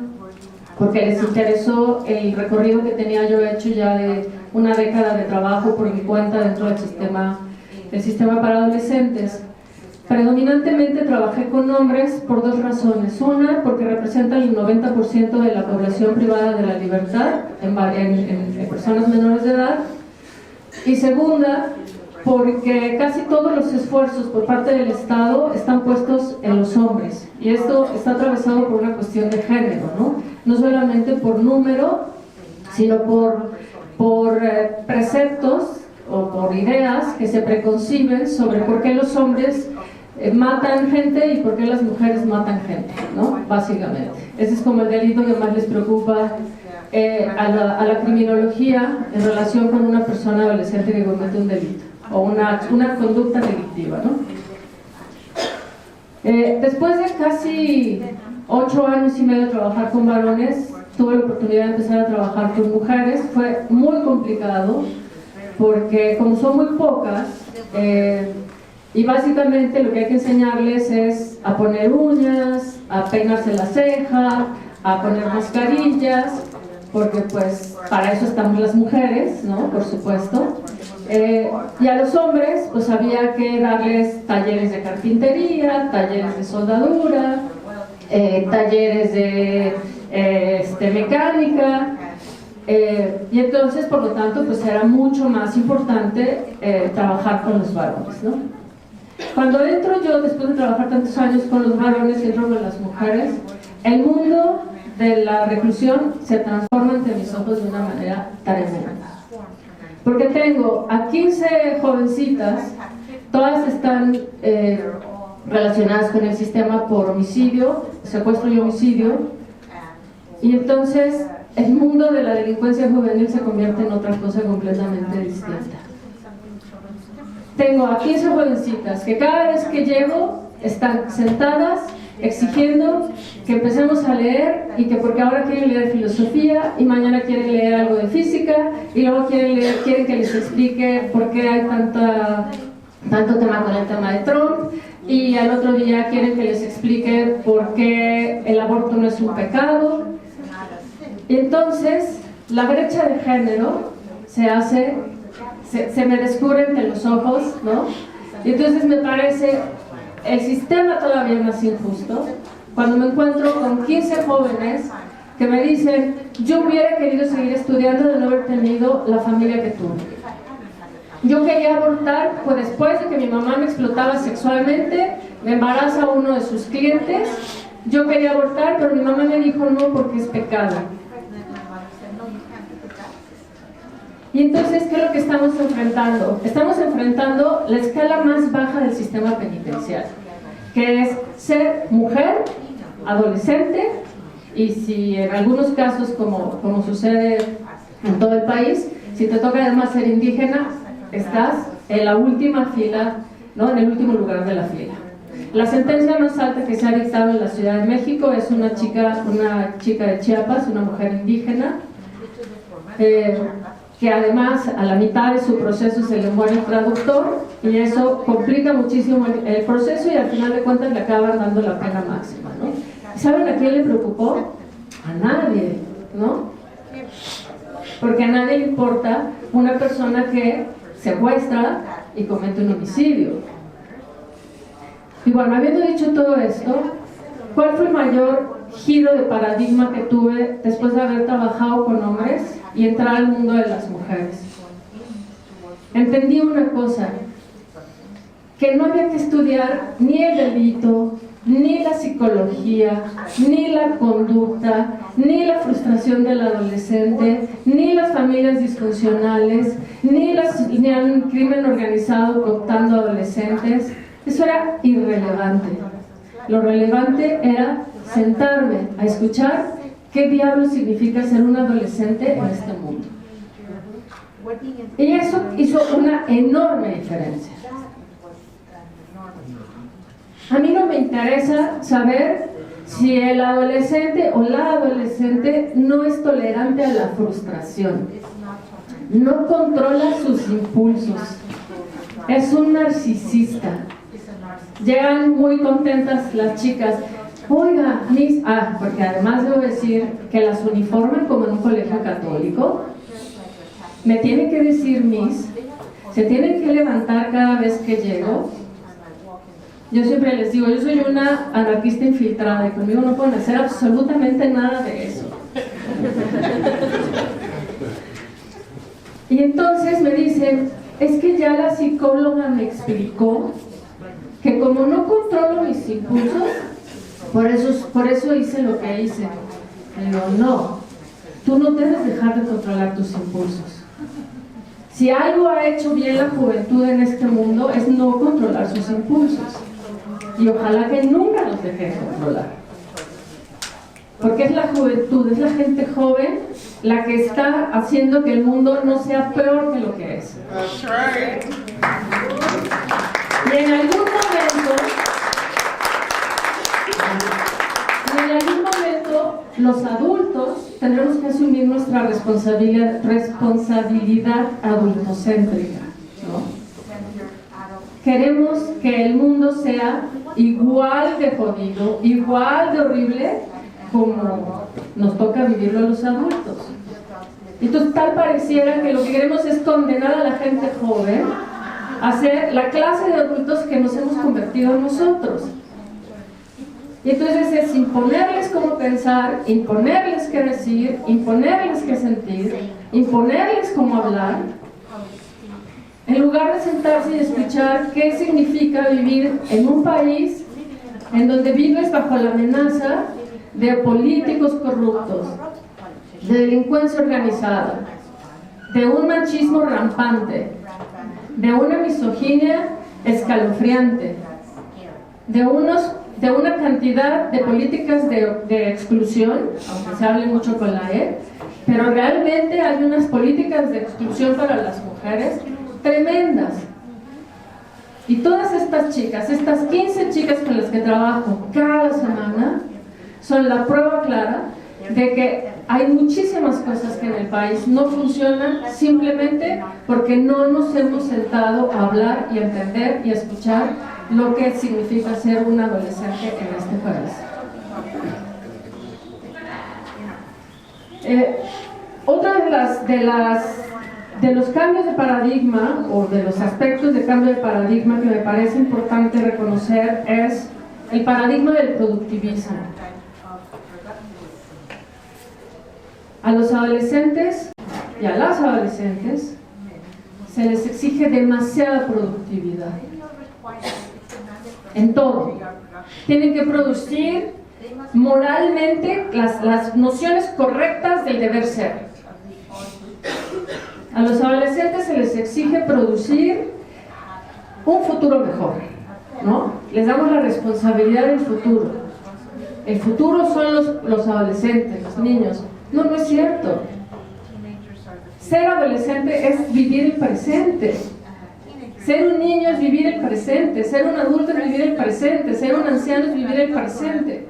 porque les interesó el recorrido que tenía yo hecho ya de una década de trabajo por mi cuenta dentro del sistema para adolescentes. Predominantemente trabajé con hombres por 2 razones. Una, porque representan el 90% de la población privada de la libertad en personas menores de edad. Y segunda, porque casi todos los esfuerzos por parte del Estado están puestos en los hombres. Y esto está atravesado por una cuestión de género, ¿no? No solamente por número, sino por preceptos o por ideas que se preconciben sobre por qué los hombres matan gente y por qué las mujeres matan gente, ¿no? Básicamente. Ese es como el delito que más les preocupa a la criminología en relación con una persona adolescente que comete un delito o una conducta delictiva, ¿no? Después de casi 8 años y medio de trabajar con varones, tuve la oportunidad de empezar a trabajar con mujeres. Fue muy complicado porque como son muy pocas, y básicamente lo que hay que enseñarles es a poner uñas, a peinarse la ceja, a poner mascarillas, porque pues para eso estamos las mujeres, ¿no? Por supuesto. Y a los hombres pues había que darles talleres de carpintería, talleres de soldadura, talleres de mecánica, Y entonces, por lo tanto, pues era mucho más importante trabajar con los varones, ¿no? Cuando entro yo, después de trabajar tantos años con los varones y entro con las mujeres, el mundo de la reclusión se transforma ante mis ojos de una manera tremenda. Porque tengo a 15 jovencitas, todas están relacionadas con el sistema por homicidio, secuestro y homicidio, y entonces el mundo de la delincuencia juvenil se convierte en otra cosa completamente distinta. Tengo a 15 jovencitas que cada vez que llego están sentadas exigiendo que empecemos a leer, y que porque ahora quieren leer filosofía y mañana quieren leer algo de física y luego quieren que les explique por qué hay tanto tema con el tema de Trump, y al otro día quieren que les explique por qué el aborto no es un pecado. Y entonces la brecha de género se me descubre ante los ojos, ¿no? Y entonces me parece el sistema todavía más injusto cuando me encuentro con 15 jóvenes que me dicen: yo hubiera querido seguir estudiando de no haber tenido la familia que tuve. Yo quería abortar, pues después de que mi mamá me explotaba sexualmente, me embaraza uno de sus clientes. Yo quería abortar, pero mi mamá me dijo no porque es pecado. Y entonces, ¿qué es lo que estamos enfrentando? Estamos enfrentando la escala más baja del sistema penitenciario, que es ser mujer, adolescente, y si en algunos casos, como sucede en todo el país, si te toca además ser indígena, estás en la última fila, ¿no? En el último lugar de la fila. La sentencia más alta que se ha dictado en la Ciudad de México es una chica de Chiapas, una mujer indígena, que además a la mitad de su proceso se le muere el traductor, y eso complica muchísimo el proceso, y al final de cuentas le acaban dando la pena máxima, ¿no? ¿Y saben a quién le preocupó? A nadie, ¿no? Porque a nadie le importa una persona que secuestra y comete un homicidio. Y bueno, habiendo dicho todo esto, ¿cuál fue el mayor giro de paradigma que tuve después de haber trabajado con hombres y entrar al mundo de las mujeres? Entendí una cosa, que no había que estudiar ni el delito, ni la psicología, ni la conducta, ni la frustración del adolescente, ni las familias disfuncionales, ni el crimen organizado cooptando adolescentes. Eso era irrelevante. Lo relevante era sentarme a escuchar qué diablos significa ser un adolescente en este mundo. Y eso hizo una enorme diferencia. A mí no me interesa saber si el adolescente o la adolescente no es tolerante a la frustración, no controla sus impulsos, es un narcisista. Llegan muy contentas las chicas: oiga, Miss, porque además debo decir que las uniforman como en un colegio católico. Me tienen que decir Miss, se tienen que levantar cada vez que llego. Yo siempre les digo, yo soy una anarquista infiltrada y conmigo no pueden hacer absolutamente nada de eso. Y entonces me dicen: es que ya la psicóloga me explicó que como no controlo mis impulsos, por eso hice lo que hice. Pero no, tú no debes dejar de controlar tus impulsos. Si algo ha hecho bien la juventud en este mundo es no controlar sus impulsos. Y ojalá que nunca los deje de controlar. Porque es la juventud, es la gente joven la que está haciendo que el mundo no sea peor que lo que es. Y en algún momento los adultos tendremos que asumir nuestra responsabilidad adultocéntrica, ¿no? Queremos que el mundo sea igual de jodido, igual de horrible como nos toca vivirlo a los adultos. Entonces tal pareciera que lo que queremos es condenar a la gente joven a ser la clase de adultos que nos hemos convertido nosotros. Y entonces es imponerles cómo pensar, imponerles qué decir, imponerles qué sentir, imponerles cómo hablar, en lugar de sentarse y escuchar qué significa vivir en un país en donde vives bajo la amenaza de políticos corruptos, de delincuencia organizada, de un machismo rampante, de una misoginia escalofriante, de una cantidad de políticas de exclusión, aunque se hable mucho con la E, pero realmente hay unas políticas de exclusión para las mujeres tremendas. Y todas estas chicas, estas 15 chicas con las que trabajo cada semana, son la prueba clara de que hay muchísimas cosas que en el país no funcionan simplemente porque no nos hemos sentado a hablar y a entender y a escuchar lo que significa ser un adolescente en este país. Otra de los cambios de paradigma o de los aspectos de cambio de paradigma que me parece importante reconocer es el paradigma del productivismo. A los adolescentes y a las adolescentes se les exige demasiada productividad en todo. Tienen que producir moralmente las nociones correctas del deber ser. A los adolescentes se les exige producir un futuro mejor, ¿no? Les damos la responsabilidad del futuro. El futuro son los adolescentes, los niños. No, no es cierto. Ser adolescente es vivir el presente. Ser un niño es vivir el presente. Ser un adulto es vivir el presente. Ser un anciano es vivir el presente.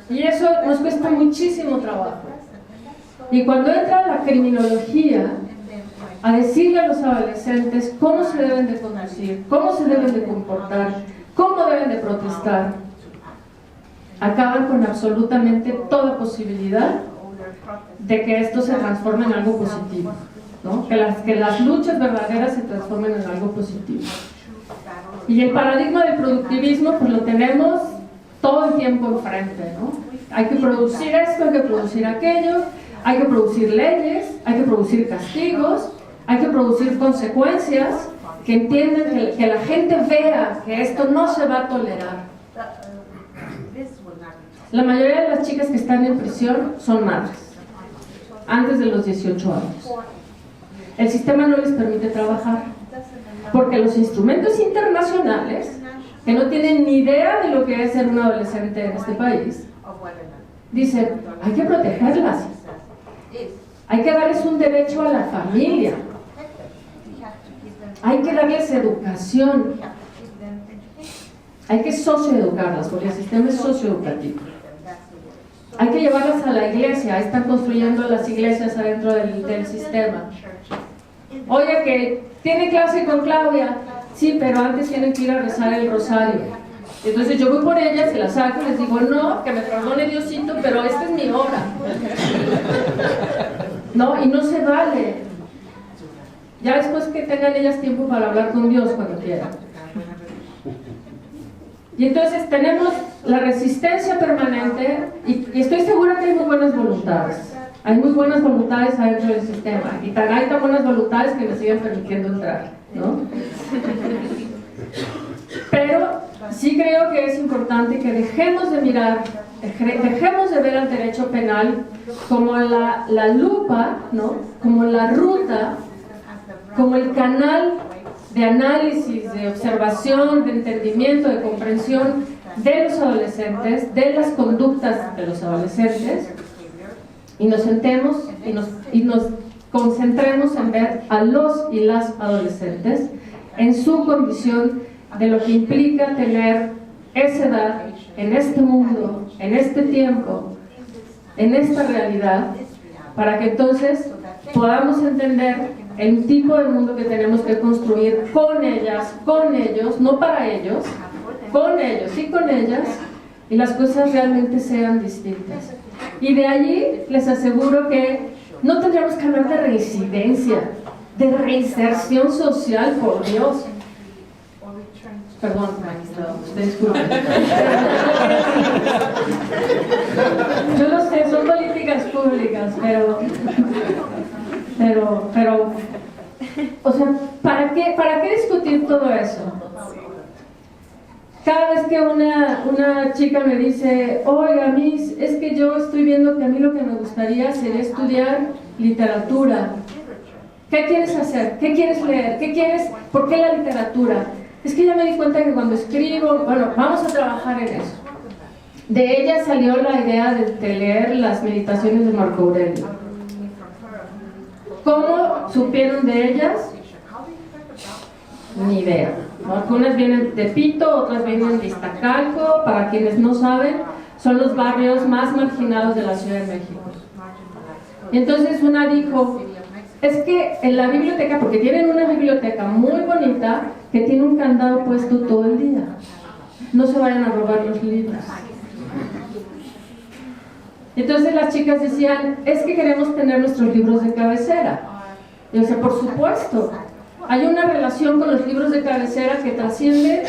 Y eso nos cuesta muchísimo trabajo. Y cuando entra la criminología a decirle a los adolescentes cómo se deben de conducir, cómo se deben de comportar, cómo deben de protestar, acaban con absolutamente toda posibilidad de que esto se transforme en algo positivo, ¿no? Que las luchas verdaderas se transformen en algo positivo. Y el paradigma del productivismo pues lo tenemos todo el tiempo enfrente, ¿no? Hay que producir esto, hay que producir aquello, hay que producir leyes, hay que producir castigos, hay que producir consecuencias, que entiendan, que la gente vea que esto no se va a tolerar. La mayoría de las chicas que están en prisión son madres, antes de los 18 años. El sistema no les permite trabajar, porque los instrumentos internacionales, que no tienen ni idea de lo que es ser un adolescente en este país, dicen, hay que protegerlas, hay que darles un derecho a la familia, hay que darles educación, hay que socioeducarlas, porque el sistema es socioeducativo. Hay que llevarlas a la iglesia, ahí están construyendo las iglesias adentro del sistema. Oye, que tiene clase con Claudia, sí, pero antes tienen que ir a rezar el rosario. Entonces yo voy por ellas, se las saco y les digo, no, que me perdone Diosito, pero esta es mi hora. No, y no se vale. Ya después que tengan ellas tiempo para hablar con Dios cuando quieran. Y entonces tenemos la resistencia permanente y estoy segura que hay muy buenas voluntades. Hay muy buenas voluntades adentro del sistema y hay tan buenas voluntades que me siguen permitiendo entrar, ¿no? Pero sí creo que es importante que dejemos de mirar, dejemos de ver al derecho penal como la lupa, ¿no? Como la ruta, como el canal de análisis, de observación, de entendimiento, de comprensión de los adolescentes, de las conductas de los adolescentes, y nos sentemos y nos concentremos en ver a los y las adolescentes en su condición de lo que implica tener esa edad, en este mundo, en este tiempo, en esta realidad, para que entonces podamos entender el tipo de mundo que tenemos que construir con ellas, con ellos, no para ellos, con ellos y con ellas, y las cosas realmente sean distintas. Y de allí les aseguro que no tendríamos que hablar de reincidencia, de reinserción social, por Dios. Perdón, maestra. No, usted disculpe. Yo lo sé, son políticas públicas, pero, o sea, ¿para qué discutir todo eso? Cada vez que una chica me dice, oiga, Miss, es que yo estoy viendo que a mí lo que me gustaría sería estudiar literatura. ¿Qué quieres hacer? ¿Qué quieres leer? ¿Qué quieres? ¿Por qué la literatura? Es que ya me di cuenta que cuando escribo, bueno, vamos a trabajar en eso. De ella salió la idea de leer las meditaciones de Marco Aurelio. ¿Cómo supieron de ellas? Ni idea. Algunas vienen de Tepito, otras vienen de Iztacalco. Para quienes no saben, son los barrios más marginados de la Ciudad de México. Y entonces una dijo, es que en la biblioteca, porque tienen una biblioteca muy bonita que tiene un candado puesto todo el día, no se vayan a robar los libros. Entonces las chicas decían, es que queremos tener nuestros libros de cabecera. Y yo decía, por supuesto, hay una relación con los libros de cabecera que trasciende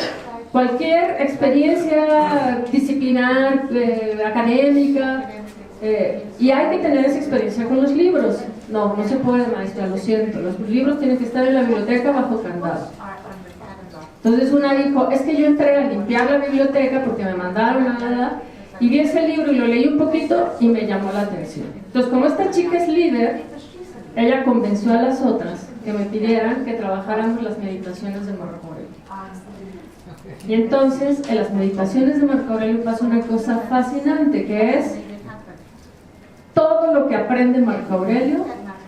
cualquier experiencia disciplinar, académica, y hay que tener esa experiencia con los libros. No se puede, maestra, lo siento, los libros tienen que estar en la biblioteca bajo candado. Entonces una dijo, es que yo entré a limpiar la biblioteca porque me mandaron a nada, y vi ese libro y lo leí un poquito y me llamó la atención. Entonces, como esta chica es líder, ella convenció a las otras que me pidieran que trabajáramos las meditaciones de Marco Aurelio. Y entonces, en las meditaciones de Marco Aurelio pasa una cosa fascinante, que es todo lo que aprende Marco Aurelio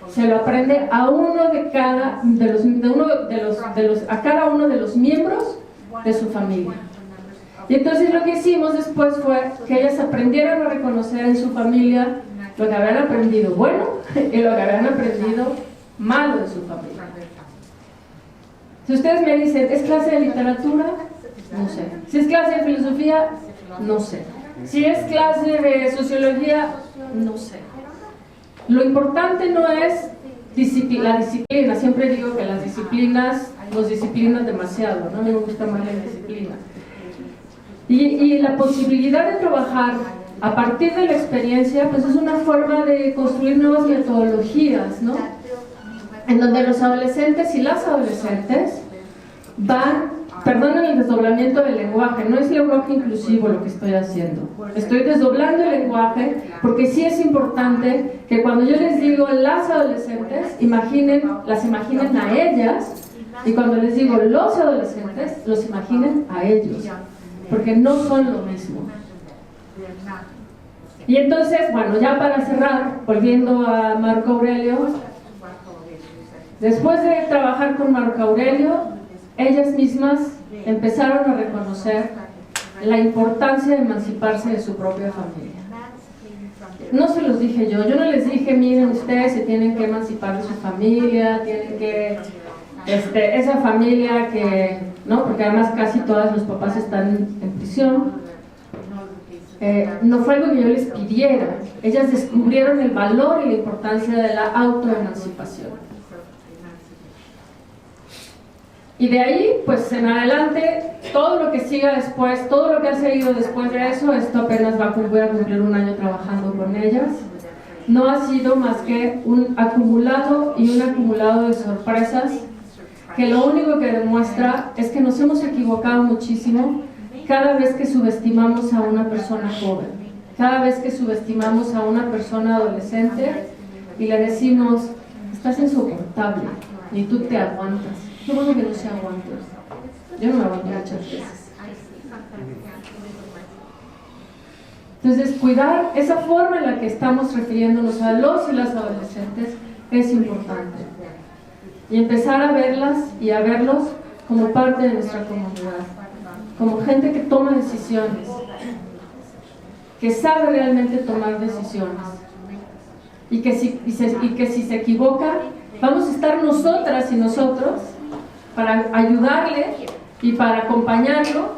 se lo aprende a uno de cada a cada uno de los miembros de su familia. Y entonces lo que hicimos después fue que ellas aprendieran a reconocer en su familia lo que habían aprendido bueno y lo que habían aprendido malo de su familia. Si ustedes me dicen, ¿es clase de literatura? No sé. Si es clase de filosofía, no sé. Si es clase de sociología, no sé. Lo importante no es la disciplina. Siempre digo que las disciplinas nos disciplinan demasiado, ¿no? A mí me gusta más la disciplina. Y la posibilidad de trabajar a partir de la experiencia, pues es una forma de construir nuevas metodologías, ¿no? En donde los adolescentes y las adolescentes perdonen el desdoblamiento del lenguaje, no es lenguaje inclusivo lo que estoy haciendo. Estoy desdoblando el lenguaje porque sí es importante que cuando yo les digo las adolescentes, las imaginen a ellas, y cuando les digo los adolescentes, los imaginen a ellos, porque no son lo mismo. Y entonces, bueno, ya para cerrar, volviendo a Marco Aurelio, después de trabajar con Marco Aurelio, ellas mismas empezaron a reconocer la importancia de emanciparse de su propia familia. No se los dije yo no les dije, miren, ustedes se tienen que emancipar de su familia, tienen que, esa familia que, ¿no? Porque además casi todos los papás están en prisión. No fue algo que yo les pidiera, ellas descubrieron el valor y la importancia de la autoemancipación. Y de ahí, pues en adelante, todo lo que siga después, todo lo que ha seguido después de eso, esto apenas voy a cumplir un año trabajando con ellas, no ha sido más que un acumulado de sorpresas, que lo único que demuestra es que nos hemos equivocado muchísimo cada vez que subestimamos a una persona joven, cada vez que subestimamos a una persona adolescente y le decimos, estás insoportable, ni tú te aguantas. Qué bueno que no se aguante. Yo no me aguanto muchas veces. Entonces, cuidar esa forma en la que estamos refiriéndonos a los y las adolescentes es importante. Y empezar a verlas y a verlos como parte de nuestra comunidad, como gente que toma decisiones, que sabe realmente tomar decisiones, y que si se equivoca, vamos a estar nosotras y nosotros para ayudarle y para acompañarlo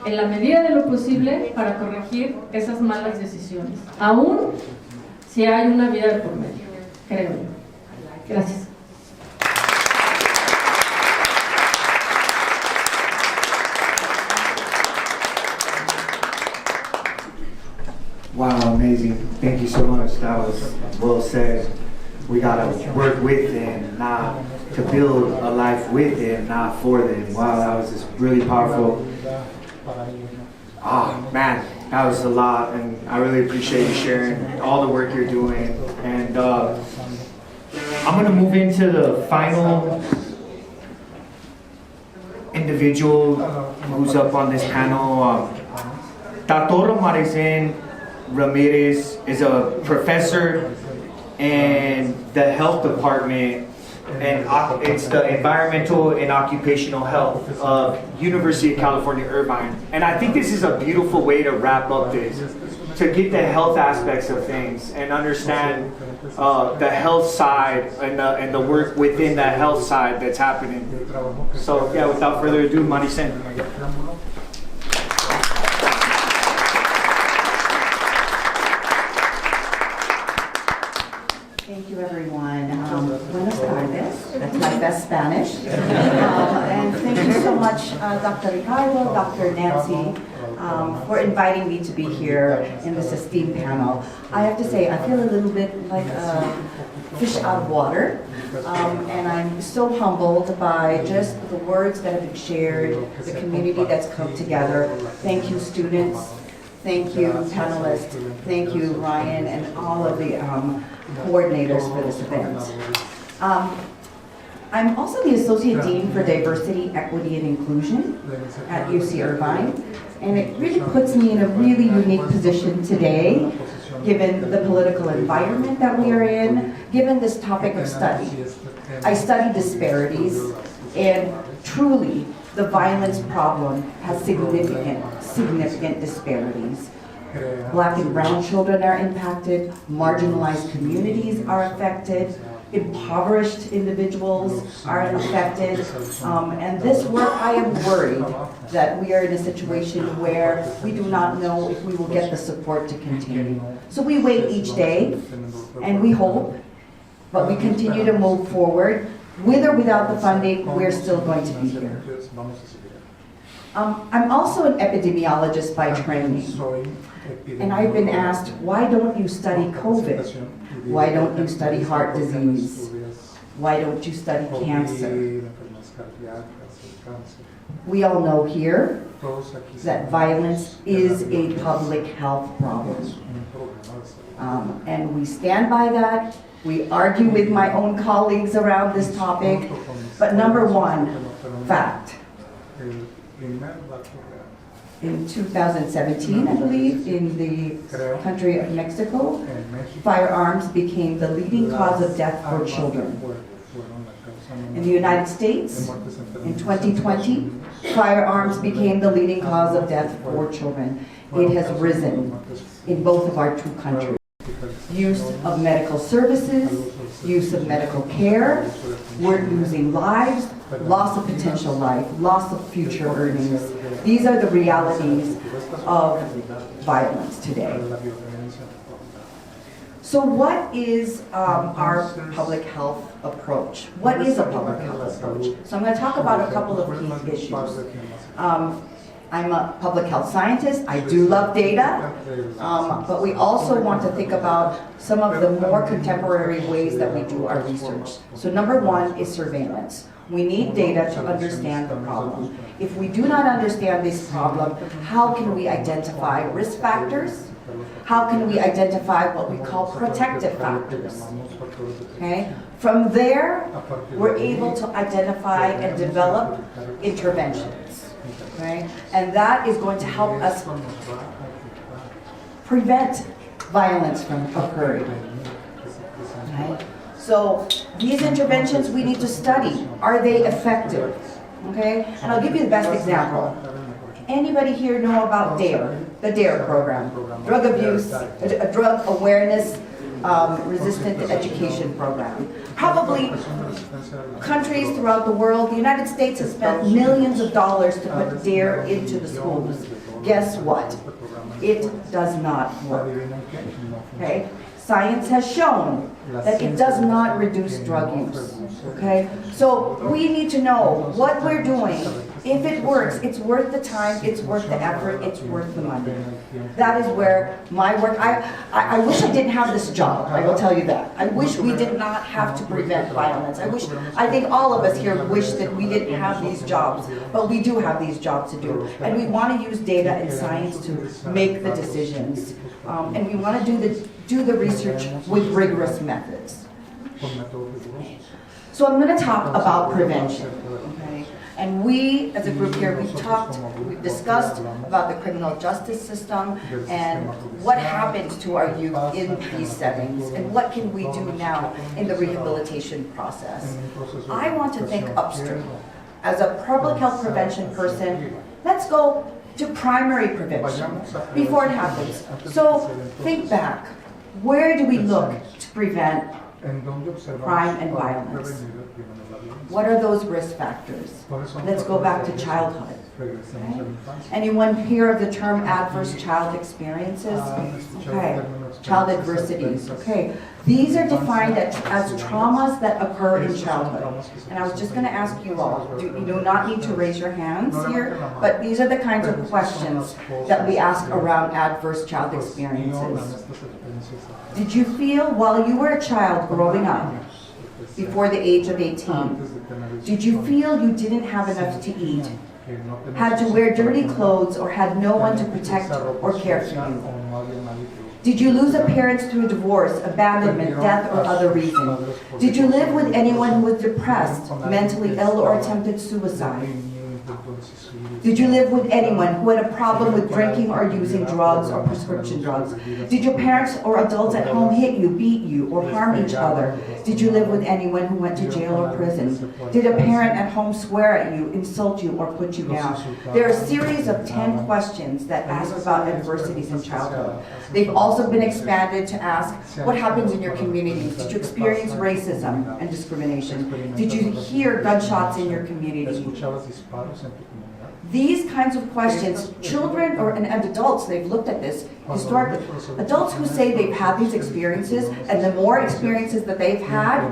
en la medida de lo posible para corregir esas malas decisiones, aún si hay una vida de por medio, creo yo. Gracias. Wow, amazing. Thank you so much. That was well said. We gotta work with them, not to build a life with them, not for them. Wow, that was just really powerful. Oh man, that was a lot, and I really appreciate you sharing all the work you're doing. And I'm gonna move into the final individual who's up on this panel. Dr. Maricen Ramirez is a professor in the health department, and it's the environmental and occupational health of University of California, Irvine. And I think this is a beautiful way to wrap up this, to get the health aspects of things and understand the health side and the work within that health side that's happening. So yeah, without further ado, Maricen. Thank you, everyone. Buenas tardes. That's my best Spanish. And thank you so much, Dr. Ricardo, Dr. Nancy, for inviting me to be here in this esteemed panel. I have to say, I feel a little bit like a fish out of water. And I'm so humbled by just the words that have been shared, the community that's come together. Thank you, students. Thank you, panelists. Thank you, Ryan, and all of the coordinators for this event. I'm also the Associate Dean for Diversity, Equity, and Inclusion at UC Irvine, and it really puts me in a really unique position today, given the political environment that we are in, given this topic of study. I study disparities, and truly, the violence problem has significant disparities. Black and brown children are impacted, marginalized communities are affected, impoverished individuals are affected, and this work, I am worried that we are in a situation where we do not know if we will get the support to continue. So we wait each day, and we hope, but we continue to move forward. With or without the funding, we're still going to be here. I'm also an epidemiologist by training, and I've been asked, why don't you study COVID? Why don't you study heart disease? Why don't you study cancer? We all know here that violence is a public health problem. And we stand by that. We argue with my own colleagues around this topic. But number one, fact. In 2017, I believe, in the country of Mexico, firearms became the leading cause of death for children. In the United States, in 2020, firearms became the leading cause of death for children. It has risen in both of our two countries. Use of medical services, use of medical care, we're losing lives, loss of potential life, loss of future earnings. These are the realities of violence today. So what is our public health approach? What is a public health approach? So I'm going to talk about a couple of key issues. I'm a public health scientist. I do love data, but we also want to think about some of the more contemporary ways that we do our research. So number one is surveillance. We need data to understand the problem. If we do not understand this problem, how can we identify risk factors? How can we identify what we call protective factors? Okay? From there, we're able to identify and develop interventions. Okay? And that is going to help us prevent violence from occurring. Okay? So these interventions we need to study. Are they effective? Okay? And I'll give you the best example. Anybody here know about DARE, the DARE program? Drug abuse, a drug awareness resistant education program. Probably countries throughout the world, the United States has spent millions of dollars to put DARE into the schools. Guess what? It does not work. Okay? Science has shown that it does not reduce drug use. Okay? So we need to know what we're doing If it works, it's worth the time, it's worth the effort, it's worth the money. That is where my work, I wish I didn't have this job, I will tell you that. I wish we did not have to prevent violence. I think all of us here wish that we didn't have these jobs, but we do have these jobs to do. And we want to use data and science to make the decisions. And we want to do the research with rigorous methods. So I'm going to talk about prevention, okay? And we, as a group here, we've discussed about the criminal justice system and what happens to our youth in these settings and what can we do now in the rehabilitation process. I want to think upstream. As a public health prevention person, let's go to primary prevention before it happens. So think back. Where do we look to prevent crime and violence? What are those risk factors? Let's go back to childhood. Okay. Anyone hear of the term adverse child experiences? Okay. Child adversities. Okay. These are defined as traumas that occur in childhood. And I was just going to ask you all, you do not need to raise your hands here, but these are the kinds of questions that we ask around adverse child experiences. Did you feel while you were a child growing up, before the age of 18, did you feel you didn't have enough to eat, had to wear dirty clothes, or had no one to protect or care for you? Did you lose a parent through divorce, abandonment, death, or other reason? Did you live with anyone who was depressed, mentally ill, or attempted suicide? Did you live with anyone who had a problem with drinking or using drugs or prescription drugs? Did your parents or adults at home hit you, beat you, or harm each other? Did you live with anyone who went to jail or prison? Did a parent at home swear at you, insult you, or put you down? There are a series of 10 questions that ask about adversities in childhood. They've also been expanded to ask, what happens in your communities? Did you experience racism and discrimination? Did you hear gunshots in your community? These kinds of questions, children and adults, they've looked at this historically. Adults who say they've had these experiences, and the more experiences that they've had,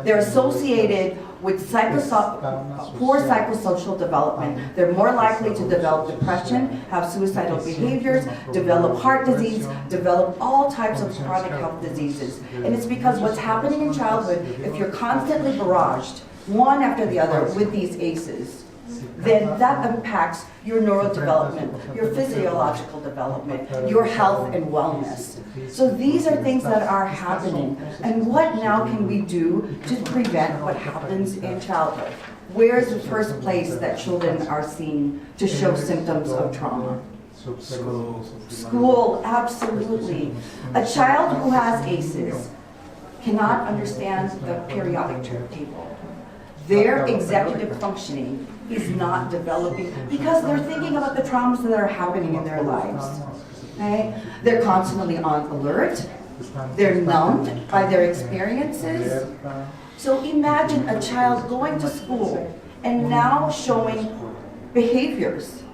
they're associated with poor psychosocial development. They're more likely to develop depression, have suicidal behaviors, develop heart disease, develop all types of chronic health diseases. And it's because what's happening in childhood, if you're constantly barraged, one after the other, with these ACEs, then that impacts your neurodevelopment, your physiological development, your health and wellness. So these are things that are happening. And what now can we do to prevent what happens in childhood? Where is the first place that children are seen to show symptoms of trauma? School, absolutely. A child who has ACEs cannot understand the periodic table. Their executive functioning is not developing because they're thinking about the traumas that are happening in their lives. Okay? They're constantly on alert. They're numbed by their experiences. So imagine a child going to school and now showing behaviors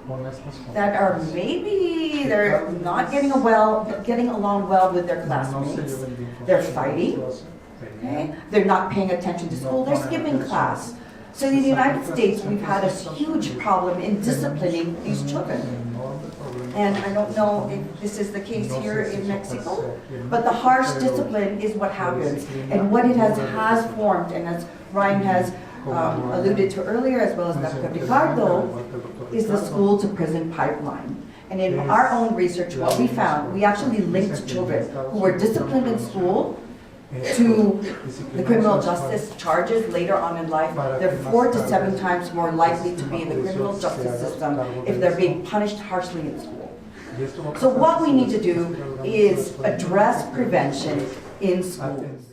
that are maybe they're not getting along well with their classmates. They're fighting. Okay? They're not paying attention to school. They're skipping class. So in the United States, we've had a huge problem in disciplining these children. And I don't know if this is the case here in Mexico, but the harsh discipline is what happens. And what it has formed, and as Ryan has alluded to earlier, as well as Dr. Ricardo, is the school to prison pipeline. And in our own research, what we found, we actually linked children who were disciplined in school to the criminal justice charges later on in life. They're 4 to 7 times more likely to be in the criminal justice system if they're being punished harshly in school. So what we need to do is address prevention in schools.